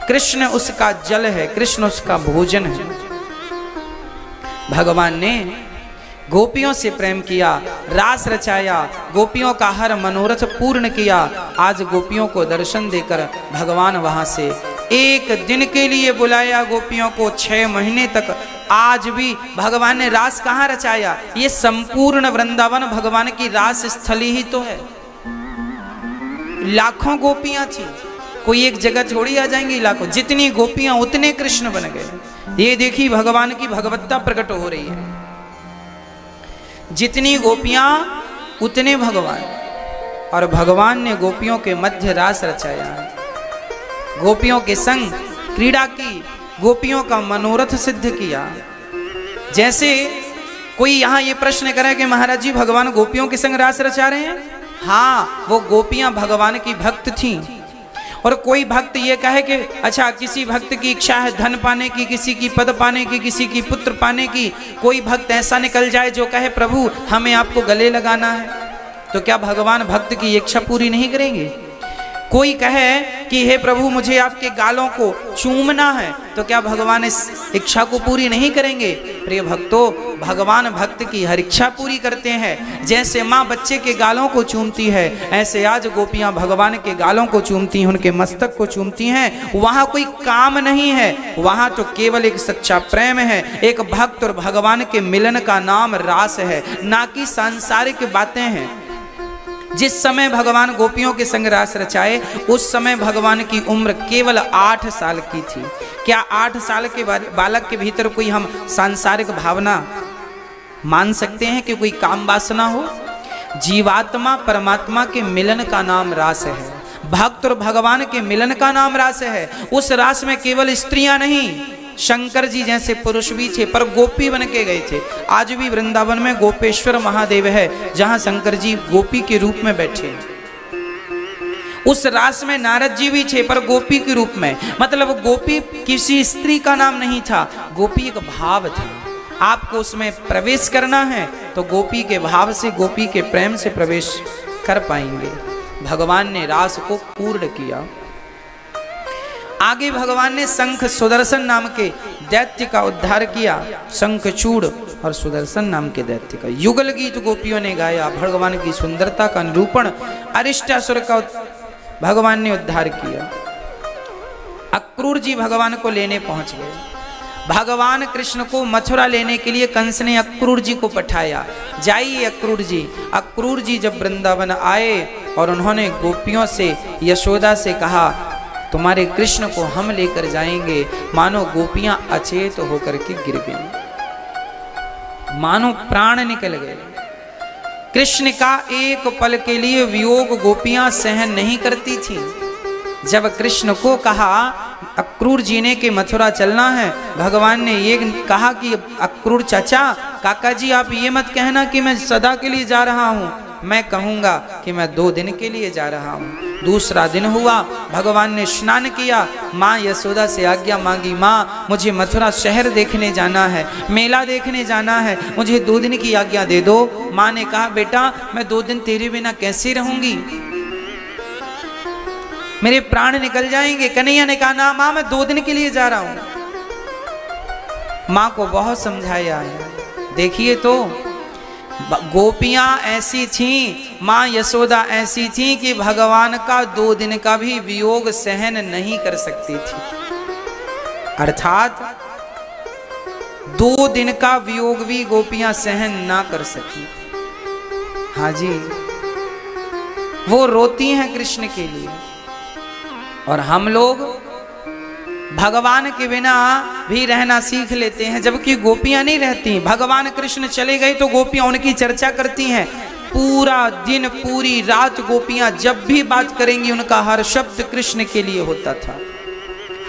कृष्ण उसका जल है, कृष्ण उसका भोजन है। भगवान ने गोपियों से प्रेम किया, रास रचाया, गोपियों का हर मनोरथ पूर्ण किया। आज गोपियों को दर्शन देकर भगवान वहां से एक दिन के लिए बुलाया गोपियों को, 6 महीने तक आज भी भगवान ने रास कहाँ रचाया? ये संपूर्ण वृंदावन भगवान की रास स्थली ही तो है। लाखों गोपियां थी, कोई एक जगह छोड़ी आ जाएंगी, लाखों। जितनी गोपियां उतने कृष्ण बन गए। ये देखी भगवान की भगवत्ता प्रकट हो रही है। जितनी गोपियां उतने भगवान, और भगवान ने गोपियों के मध्य रास रचाया, गोपियों के संग क्रीड़ा की, गोपियों का मनोरथ सिद्ध किया। जैसे कोई यहां ये प्रश्न करे कि महाराज जी भगवान गोपियों के संग रास रचा रहे हैं? हाँ, वो गोपियां भगवान की भक्त थीं। और कोई भक्त ये कहे कि अच्छा, किसी भक्त की इच्छा है धन पाने की, किसी की पद पाने की, किसी की पुत्र पाने की, कोई भक्त ऐसा निकल जाए जो कहे प्रभु हमें आपको गले लगाना है, तो क्या भगवान भक्त की इच्छा पूरी नहीं करेंगे? कोई कहे कि हे प्रभु मुझे आपके गालों को चूमना है, तो क्या भगवान इस इच्छा को पूरी नहीं करेंगे? प्रिय भक्तों, भगवान भक्त की हर इच्छा पूरी करते हैं। जैसे माँ बच्चे के गालों को चूमती है, ऐसे आज गोपियां भगवान के गालों को चूमती हैं, उनके मस्तक को चूमती हैं। वहां कोई काम नहीं है, वहां तो केवल एक सच्चा प्रेम है। एक भक्त और भगवान के मिलन का नाम रास है, ना कि सांसारिक बातें हैं। जिस समय भगवान गोपियों के संग रास रचाए, उस समय भगवान की उम्र केवल 8 साल की थी। क्या 8 साल के बालक के भीतर कोई हम सांसारिक भावना मान सकते हैं कि कोई काम वासना हो? जीवात्मा परमात्मा के मिलन का नाम रास है। भक्त और भगवान के मिलन का नाम रास है। उस रास में केवल स्त्रियां नहीं, शंकर जी जैसे पुरुष भी थे, पर गोपी बन के गए थे। आज भी वृंदावन में गोपेश्वर महादेव है, जहां शंकर जी गोपी के रूप में बैठे। उस रास में नारद जी भी थे, पर गोपी के रूप में। मतलब गोपी किसी स्त्री का नाम नहीं था, गोपी एक भाव था। आपको उसमें प्रवेश करना है तो गोपी के भाव से, गोपी के प्रेम से प्रवेश कर पाएंगे। भगवान ने रास को पूर्ण किया। आगे भगवान ने शंख सुदर्शन नाम के दैत्य का उद्धार किया। शंखचूड़ और सुदर्शन नाम के दैत्य का युगल गीत गोपियों ने गाया। भगवान की सुंदरता का निरूपण, अरिष्टासुर का भगवान ने उद्धार किया। अक्रूर जी भगवान को लेने पहुंच गए। भगवान कृष्ण को मथुरा लेने के लिए कंस ने अक्रूर जी को पठाया, जाइए अक्रूर जी। अक्रूर जी जब वृंदावन आए और उन्होंने गोपियों से, यशोदा से कहा तुम्हारे कृष्ण को हम लेकर जाएंगे, मानो गोपियां अचेत होकर के गिर गई, मानो प्राण निकल गए। कृष्ण का एक पल के लिए वियोग गोपियां सहन नहीं करती थी। जब कृष्ण को कहा अक्रूर जी ने कि मथुरा चलना है, भगवान ने ये कहा कि अक्रूर चाचा, काका जी आप ये मत कहना कि मैं सदा के लिए जा रहा हूँ, मैं कहूँगा कि मैं 2 दिन के लिए जा रहा हूँ। दूसरा दिन हुआ, भगवान ने स्नान किया, माँ यशोदा से आज्ञा मांगी, माँ मुझे मथुरा शहर देखने जाना है, मेला देखने जाना है, मुझे 2 दिन की आज्ञा दे दो। माँ ने कहा बेटा मैं 2 दिन तेरे बिना कैसे रहूंगी, मेरे प्राण निकल जाएंगे। कन्हैया ने कहा ना माँ मैं 2 दिन के लिए जा रहा हूं। माँ को बहुत समझाया है। देखिए तो गोपियां ऐसी थीं, माँ यशोदा ऐसी थीं कि भगवान का 2 दिन का भी वियोग सहन नहीं कर सकती थी। अर्थात 2 दिन का वियोग भी गोपियां सहन ना कर सकी। हाँ जी, वो रोती हैं कृष्ण के लिए। और हम लोग भगवान के बिना भी रहना सीख लेते हैं, जबकि गोपियां नहीं रहती। भगवान कृष्ण चले गए तो गोपियां उनकी चर्चा करती हैं। पूरा दिन पूरी रात गोपियां जब भी बात करेंगी, उनका हर शब्द कृष्ण के लिए होता था,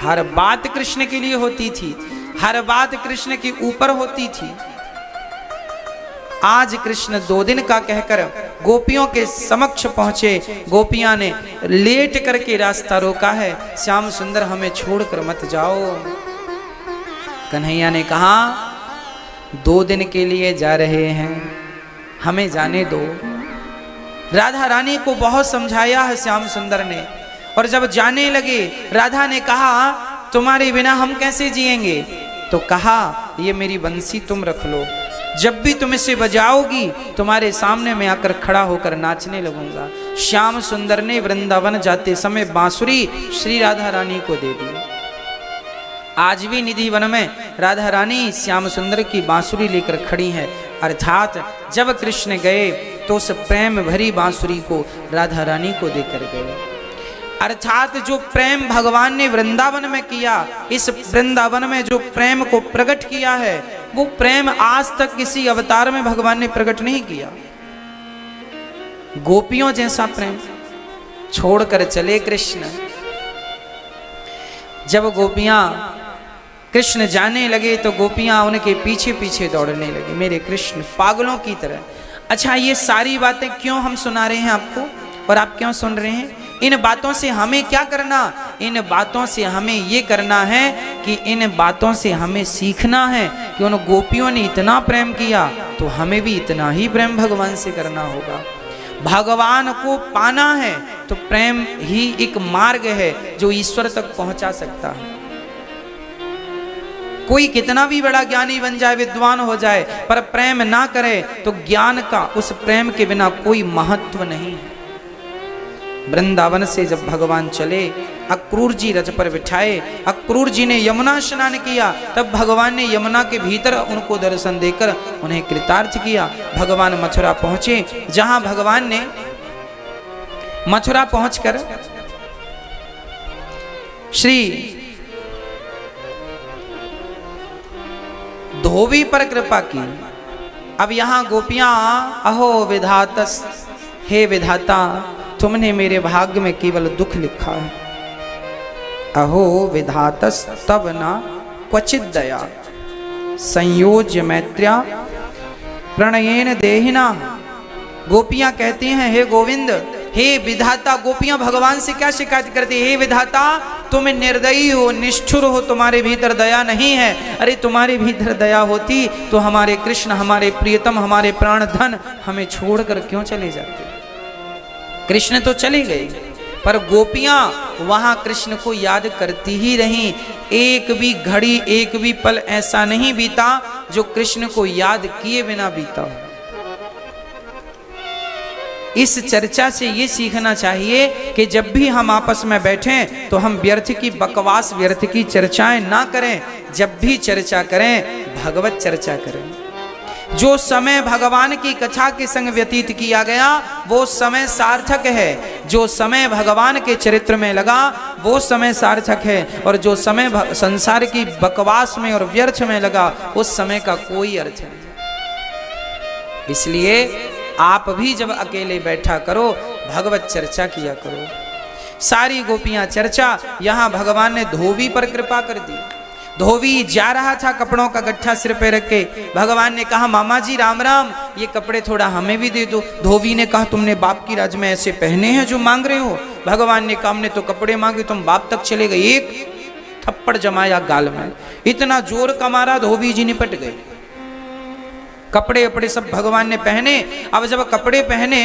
हर बात कृष्ण के लिए होती थी, हर बात कृष्ण के ऊपर होती थी। आज कृष्ण 2 दिन का कहकर गोपियों के समक्ष पहुंचे। गोपियां ने लेट करके रास्ता रोका है, श्याम सुंदर हमें छोड़कर मत जाओ। कन्हैया ने कहा 2 दिन के लिए जा रहे हैं, हमें जाने दो। राधा रानी को बहुत समझाया है श्याम सुंदर ने, और जब जाने लगे राधा ने कहा तुम्हारे बिना हम कैसे जिएंगे? तो कहा ये मेरी बंसी तुम रख लो, जब भी तुम इसे बजाओगी तुम्हारे सामने मैं आकर खड़ा होकर नाचने लगूंगा। श्याम सुंदर ने वृंदावन जाते समय बांसुरी श्री राधा रानी को दे दी। आज भी निधि वन में राधा रानी श्याम सुंदर की बांसुरी लेकर खड़ी है, अर्थात जब कृष्ण गए तो उस प्रेम भरी बांसुरी को राधा रानी को देकर गए। अर्थात जो प्रेम भगवान ने वृंदावन में किया, इस वृंदावन में जो प्रेम को प्रकट किया है, वो प्रेम आज तक किसी अवतार में भगवान ने प्रकट नहीं किया। गोपियों जैसा प्रेम छोड़कर चले कृष्ण। जब गोपियां कृष्ण जाने लगे तो गोपियां उनके पीछे पीछे दौड़ने लगी, मेरे कृष्ण पागलों की तरह। अच्छा, ये सारी बातें क्यों हम सुना रहे हैं आपको, और आप क्यों सुन रहे हैं? इन बातों से हमें क्या करना? इन बातों से हमें ये करना है कि इन बातों से हमें सीखना है कि उन गोपियों ने इतना प्रेम किया तो हमें भी इतना ही प्रेम भगवान से करना होगा। भगवान को पाना है तो प्रेम ही एक मार्ग है जो ईश्वर तक पहुंचा सकता है। कोई कितना भी बड़ा ज्ञानी बन जाए, विद्वान हो जाए, पर प्रेम ना करे तो ज्ञान का, उस प्रेम के बिना कोई महत्व नहीं है। वृंदावन से जब भगवान चले, अक्रूर जी रथ पर बिठाए, अक्रूर जी ने यमुना स्नान किया, तब भगवान ने यमुना के भीतर उनको दर्शन देकर उन्हें कृतार्थ किया। भगवान मथुरा पहुंचे, जहां भगवान ने मथुरा पहुंचकर श्री धोबी पर कृपा की। अब यहां गोपियां अहो विधातस, हे विधाता तुमने मेरे भाग्य में केवल दुख लिखा है। अहो विधातस तब ना क्वचित दया, संयोज्य मैत्र्या प्रणयेन देहिना। गोपियां कहती हैं हे गोविंद, हे विधाता। गोपियां भगवान से क्या शिकायत करती है? हे विधाता तुम निर्दयी हो, निष्ठुर हो, तुम्हारे भीतर दया नहीं है। अरे तुम्हारे भीतर दया होती तो हमारे कृष्ण, हमारे प्रियतम, हमारे प्राण धन हमें छोड़कर क्यों चले जाते? कृष्ण तो चले गए, पर गोपियां वहां कृष्ण को याद करती ही रहीं। एक भी घड़ी, एक भी पल ऐसा नहीं बीता जो कृष्ण को याद किए बिना बीता हो। इस चर्चा से ये सीखना चाहिए कि जब भी हम आपस में बैठें तो हम व्यर्थ की बकवास, व्यर्थ की चर्चाएं ना करें। जब भी चर्चा करें भगवत चर्चा करें। जो समय भगवान की कथा के संग व्यतीत किया गया वो समय सार्थक है। जो समय भगवान के चरित्र में लगा वो समय सार्थक है, और जो समय संसार की बकवास में और व्यर्थ में लगा उस समय का कोई अर्थ नहीं। इसलिए आप भी जब अकेले बैठा करो भगवत चर्चा किया करो। सारी गोपियां चर्चा, यहां भगवान ने धोबी पर कृपा कर दी। धोबी जा रहा था कपड़ों का गट्ठा सिर पे रख के। भगवान ने कहा मामा जी राम राम, ये कपड़े थोड़ा हमें भी दे दो। धोबी ने कहा तुमने बाप की राज में ऐसे पहने हैं जो मांग रहे हो? भगवान ने कहा हमने तो कपड़े मांगे, तुम बाप तक चले गए। एक थप्पड़ जमाया गाल में, इतना जोर का मारा धोबी जी निपट गए। कपड़े अपड़े सब भगवान ने पहने। अब जब कपड़े पहने,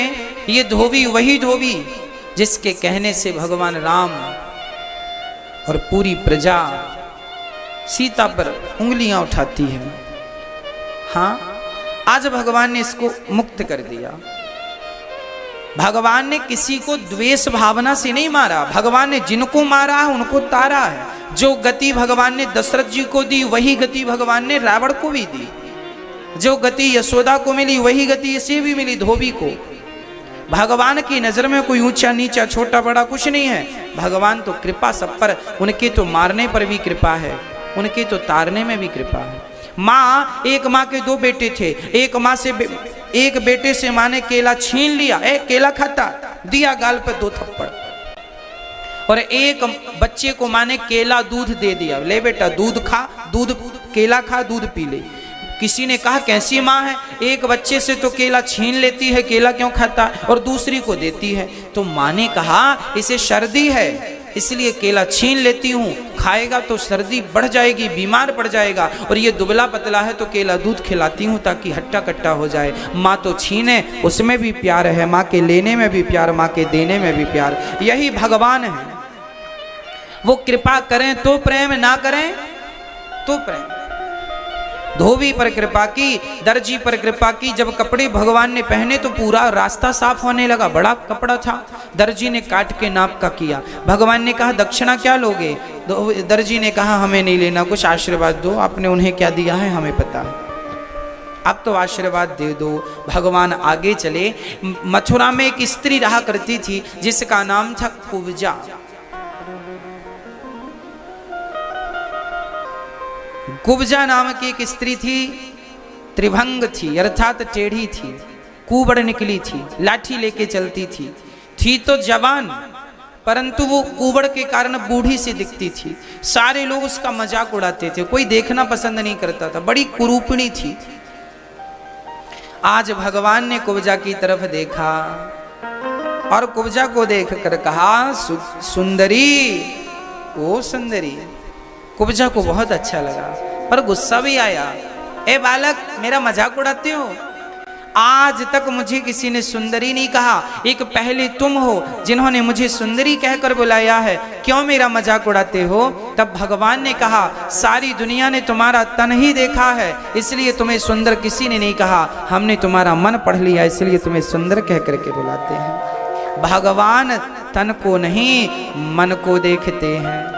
ये धोबी वही धोबी जिसके कहने से भगवान राम और पूरी प्रजा सीता पर उंगलियां उठाती है। हाँ, आज भगवान ने इसको मुक्त कर दिया। भगवान ने किसी को द्वेष भावना से नहीं मारा। भगवान ने जिनको मारा है उनको तारा है। जो गति भगवान ने दशरथ जी को दी वही गति भगवान ने रावण को भी दी। जो गति यशोदा को मिली वही गति इसे भी मिली, धोबी को। भगवान की नजर में कोई ऊंचा नीचा छोटा बड़ा कुछ नहीं है। भगवान तो कृपा सब पर, उनके तो मारने पर भी कृपा है, उनके तो तारने में भी कृपा है। माँ, एक माँ के 2 बेटे थे। एक बेटे से माँ ने केला छीन लिया, केला खाता, दिया गाल पे 2 थप्पड़। और एक बच्चे को माँ ने केला दूध दे दिया, ले बेटा दूध खा, दूध केला खा, दूध पी ले। किसी ने कहा कैसी माँ है, एक बच्चे से तो केला छीन लेती है, केला क्यों खाता, और दूसरी को देती है। तो माँ ने कहा इसे सर्दी है, इसलिए केला छीन लेती हूँ, खाएगा तो सर्दी बढ़ जाएगी, बीमार पड़ जाएगा, और ये दुबला पतला है तो केला दूध खिलाती हूँ ताकि हट्टा कट्टा हो जाए। माँ तो छीने उसमें भी प्यार है, माँ के लेने में भी प्यार, माँ के देने में भी प्यार। यही भगवान है, वो कृपा करें तो प्रेम, ना करें तो प्रेम। धोबी पर कृपा की, दर्जी पर कृपा की। जब कपड़े भगवान ने पहने तो पूरा रास्ता साफ होने लगा, बड़ा कपड़ा था। दर्जी ने काट के नाप का किया। भगवान ने कहा दक्षिणा क्या लोगे? दर्जी ने कहा हमें नहीं लेना, कुछ आशीर्वाद दो, आपने उन्हें क्या दिया है हमें पता है, अब तो आशीर्वाद दे दो। भगवान आगे चले। मथुरा में एक स्त्री रहा करती थी जिसका नाम था कुब्जा। कुब्जा नाम की एक स्त्री थी, त्रिभंग थी अर्थात टेढ़ी थी, कुबड़ निकली थी, लाठी लेके चलती थी तो जवान, परंतु वो कुबड़ के कारण बूढ़ी सी दिखती थी। सारे लोग उसका मजाक उड़ाते थे, कोई देखना पसंद नहीं करता था, बड़ी कुरूपणी थी। आज भगवान ने कुब्जा की तरफ देखा और कुब्जा को देखकर कहा सुंदरी, ओ सुंदरी। कुब्जा को बहुत अच्छा लगा पर गुस्सा भी आया। ए बालक, मेरा मजाक उड़ाते हो? आज तक मुझे किसी ने सुंदरी नहीं कहा, एक पहले तुम हो जिन्होंने मुझे सुंदरी कहकर बुलाया है, क्यों मेरा मजाक उड़ाते हो? तब भगवान ने कहा सारी दुनिया ने तुम्हारा तन ही देखा है, इसलिए तुम्हें सुंदर किसी ने नहीं कहा, हमने तुम्हारा मन पढ़ लिया इसलिए तुम्हें सुंदर कह करके बुलाते हैं। भगवान तन को नहीं मन को देखते हैं,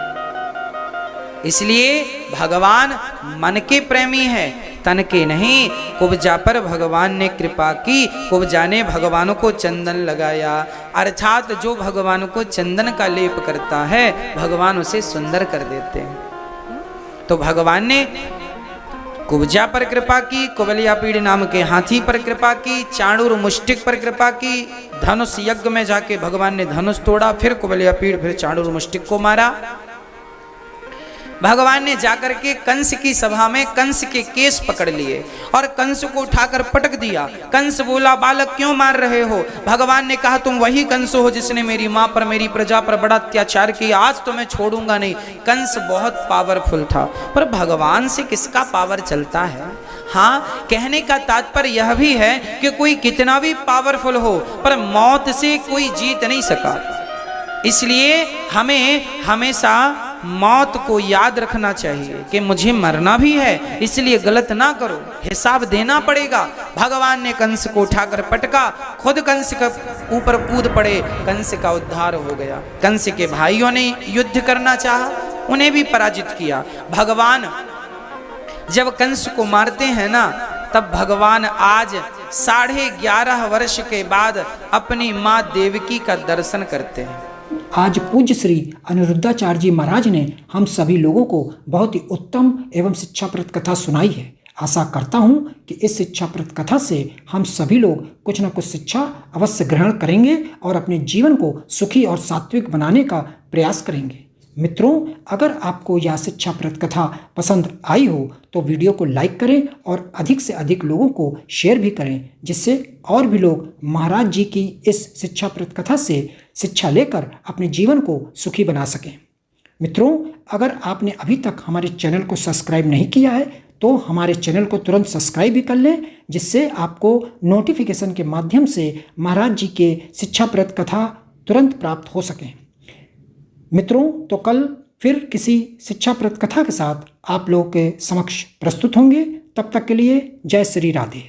इसलिए भगवान मन के प्रेमी है, तन के नहीं। कुब्जा पर भगवान ने कृपा की, कुब्जा ने भगवान को चंदन लगाया, अर्थात जो भगवान को चंदन का लेप करता है भगवान उसे सुंदर कर देते हैं। तो भगवान ने कुब्जा पर कृपा की, कुबलियापीड़ नाम के हाथी पर कृपा की, चाणूर मुष्टिक पर कृपा की। धनुष यज्ञ में जाके भगवान ने धनुष तोड़ा, फिर कुबलियापीड़, फिर चाणूर मुष्टिक को मारा। भगवान ने जाकर के कंस की सभा में कंस के केस पकड़ लिए और कंस को उठाकर पटक दिया। कंस बोला बालक क्यों मार रहे हो? भगवान ने कहा तुम वही कंस हो जिसने मेरी माँ पर, मेरी प्रजा पर बड़ा अत्याचार किया, आज तो मैं छोड़ूंगा नहीं। कंस बहुत पावरफुल था, पर भगवान से किसका पावर चलता है? हाँ, कहने का तात्पर्य यह भी है कि कोई कितना भी पावरफुल हो पर मौत से कोई जीत नहीं सका। इसलिए हमें हमेशा मौत को याद रखना चाहिए कि मुझे मरना भी है, इसलिए गलत ना करो, हिसाब देना पड़ेगा। भगवान ने कंस को उठाकर पटका, खुद कंस के ऊपर कूद पड़े, कंस का उद्धार हो गया। कंस के भाइयों ने युद्ध करना चाहा, उन्हें भी पराजित किया। भगवान जब कंस को मारते हैं ना, तब भगवान आज 11.5 वर्ष के बाद अपनी माँ देवकी का दर्शन करते हैं। आज पूज्य श्री अनिरुद्धाचार्य जी महाराज ने हम सभी लोगों को बहुत ही उत्तम एवं शिक्षाप्रद कथा सुनाई है। आशा करता हूँ कि इस शिक्षाप्रद कथा से हम सभी लोग कुछ न कुछ शिक्षा अवश्य ग्रहण करेंगे और अपने जीवन को सुखी और सात्विक बनाने का प्रयास करेंगे। मित्रों, अगर आपको यह शिक्षाप्रद कथा पसंद आई हो तो वीडियो को लाइक करें और अधिक से अधिक लोगों को शेयर भी करें, जिससे और भी लोग महाराज जी की इस शिक्षाप्रद कथा से शिक्षा लेकर अपने जीवन को सुखी बना सकें। मित्रों, अगर आपने अभी तक हमारे चैनल को सब्सक्राइब नहीं किया है तो हमारे चैनल को तुरंत सब्सक्राइब भी कर लें, जिससे आपको नोटिफिकेशन के माध्यम से महाराज जी के शिक्षाप्रद कथा तुरंत प्राप्त हो सकें। मित्रों, तो कल फिर किसी शिक्षाप्रद कथा के साथ आप लोगों के समक्ष प्रस्तुत होंगे। तब तक के लिए जय श्री राधे।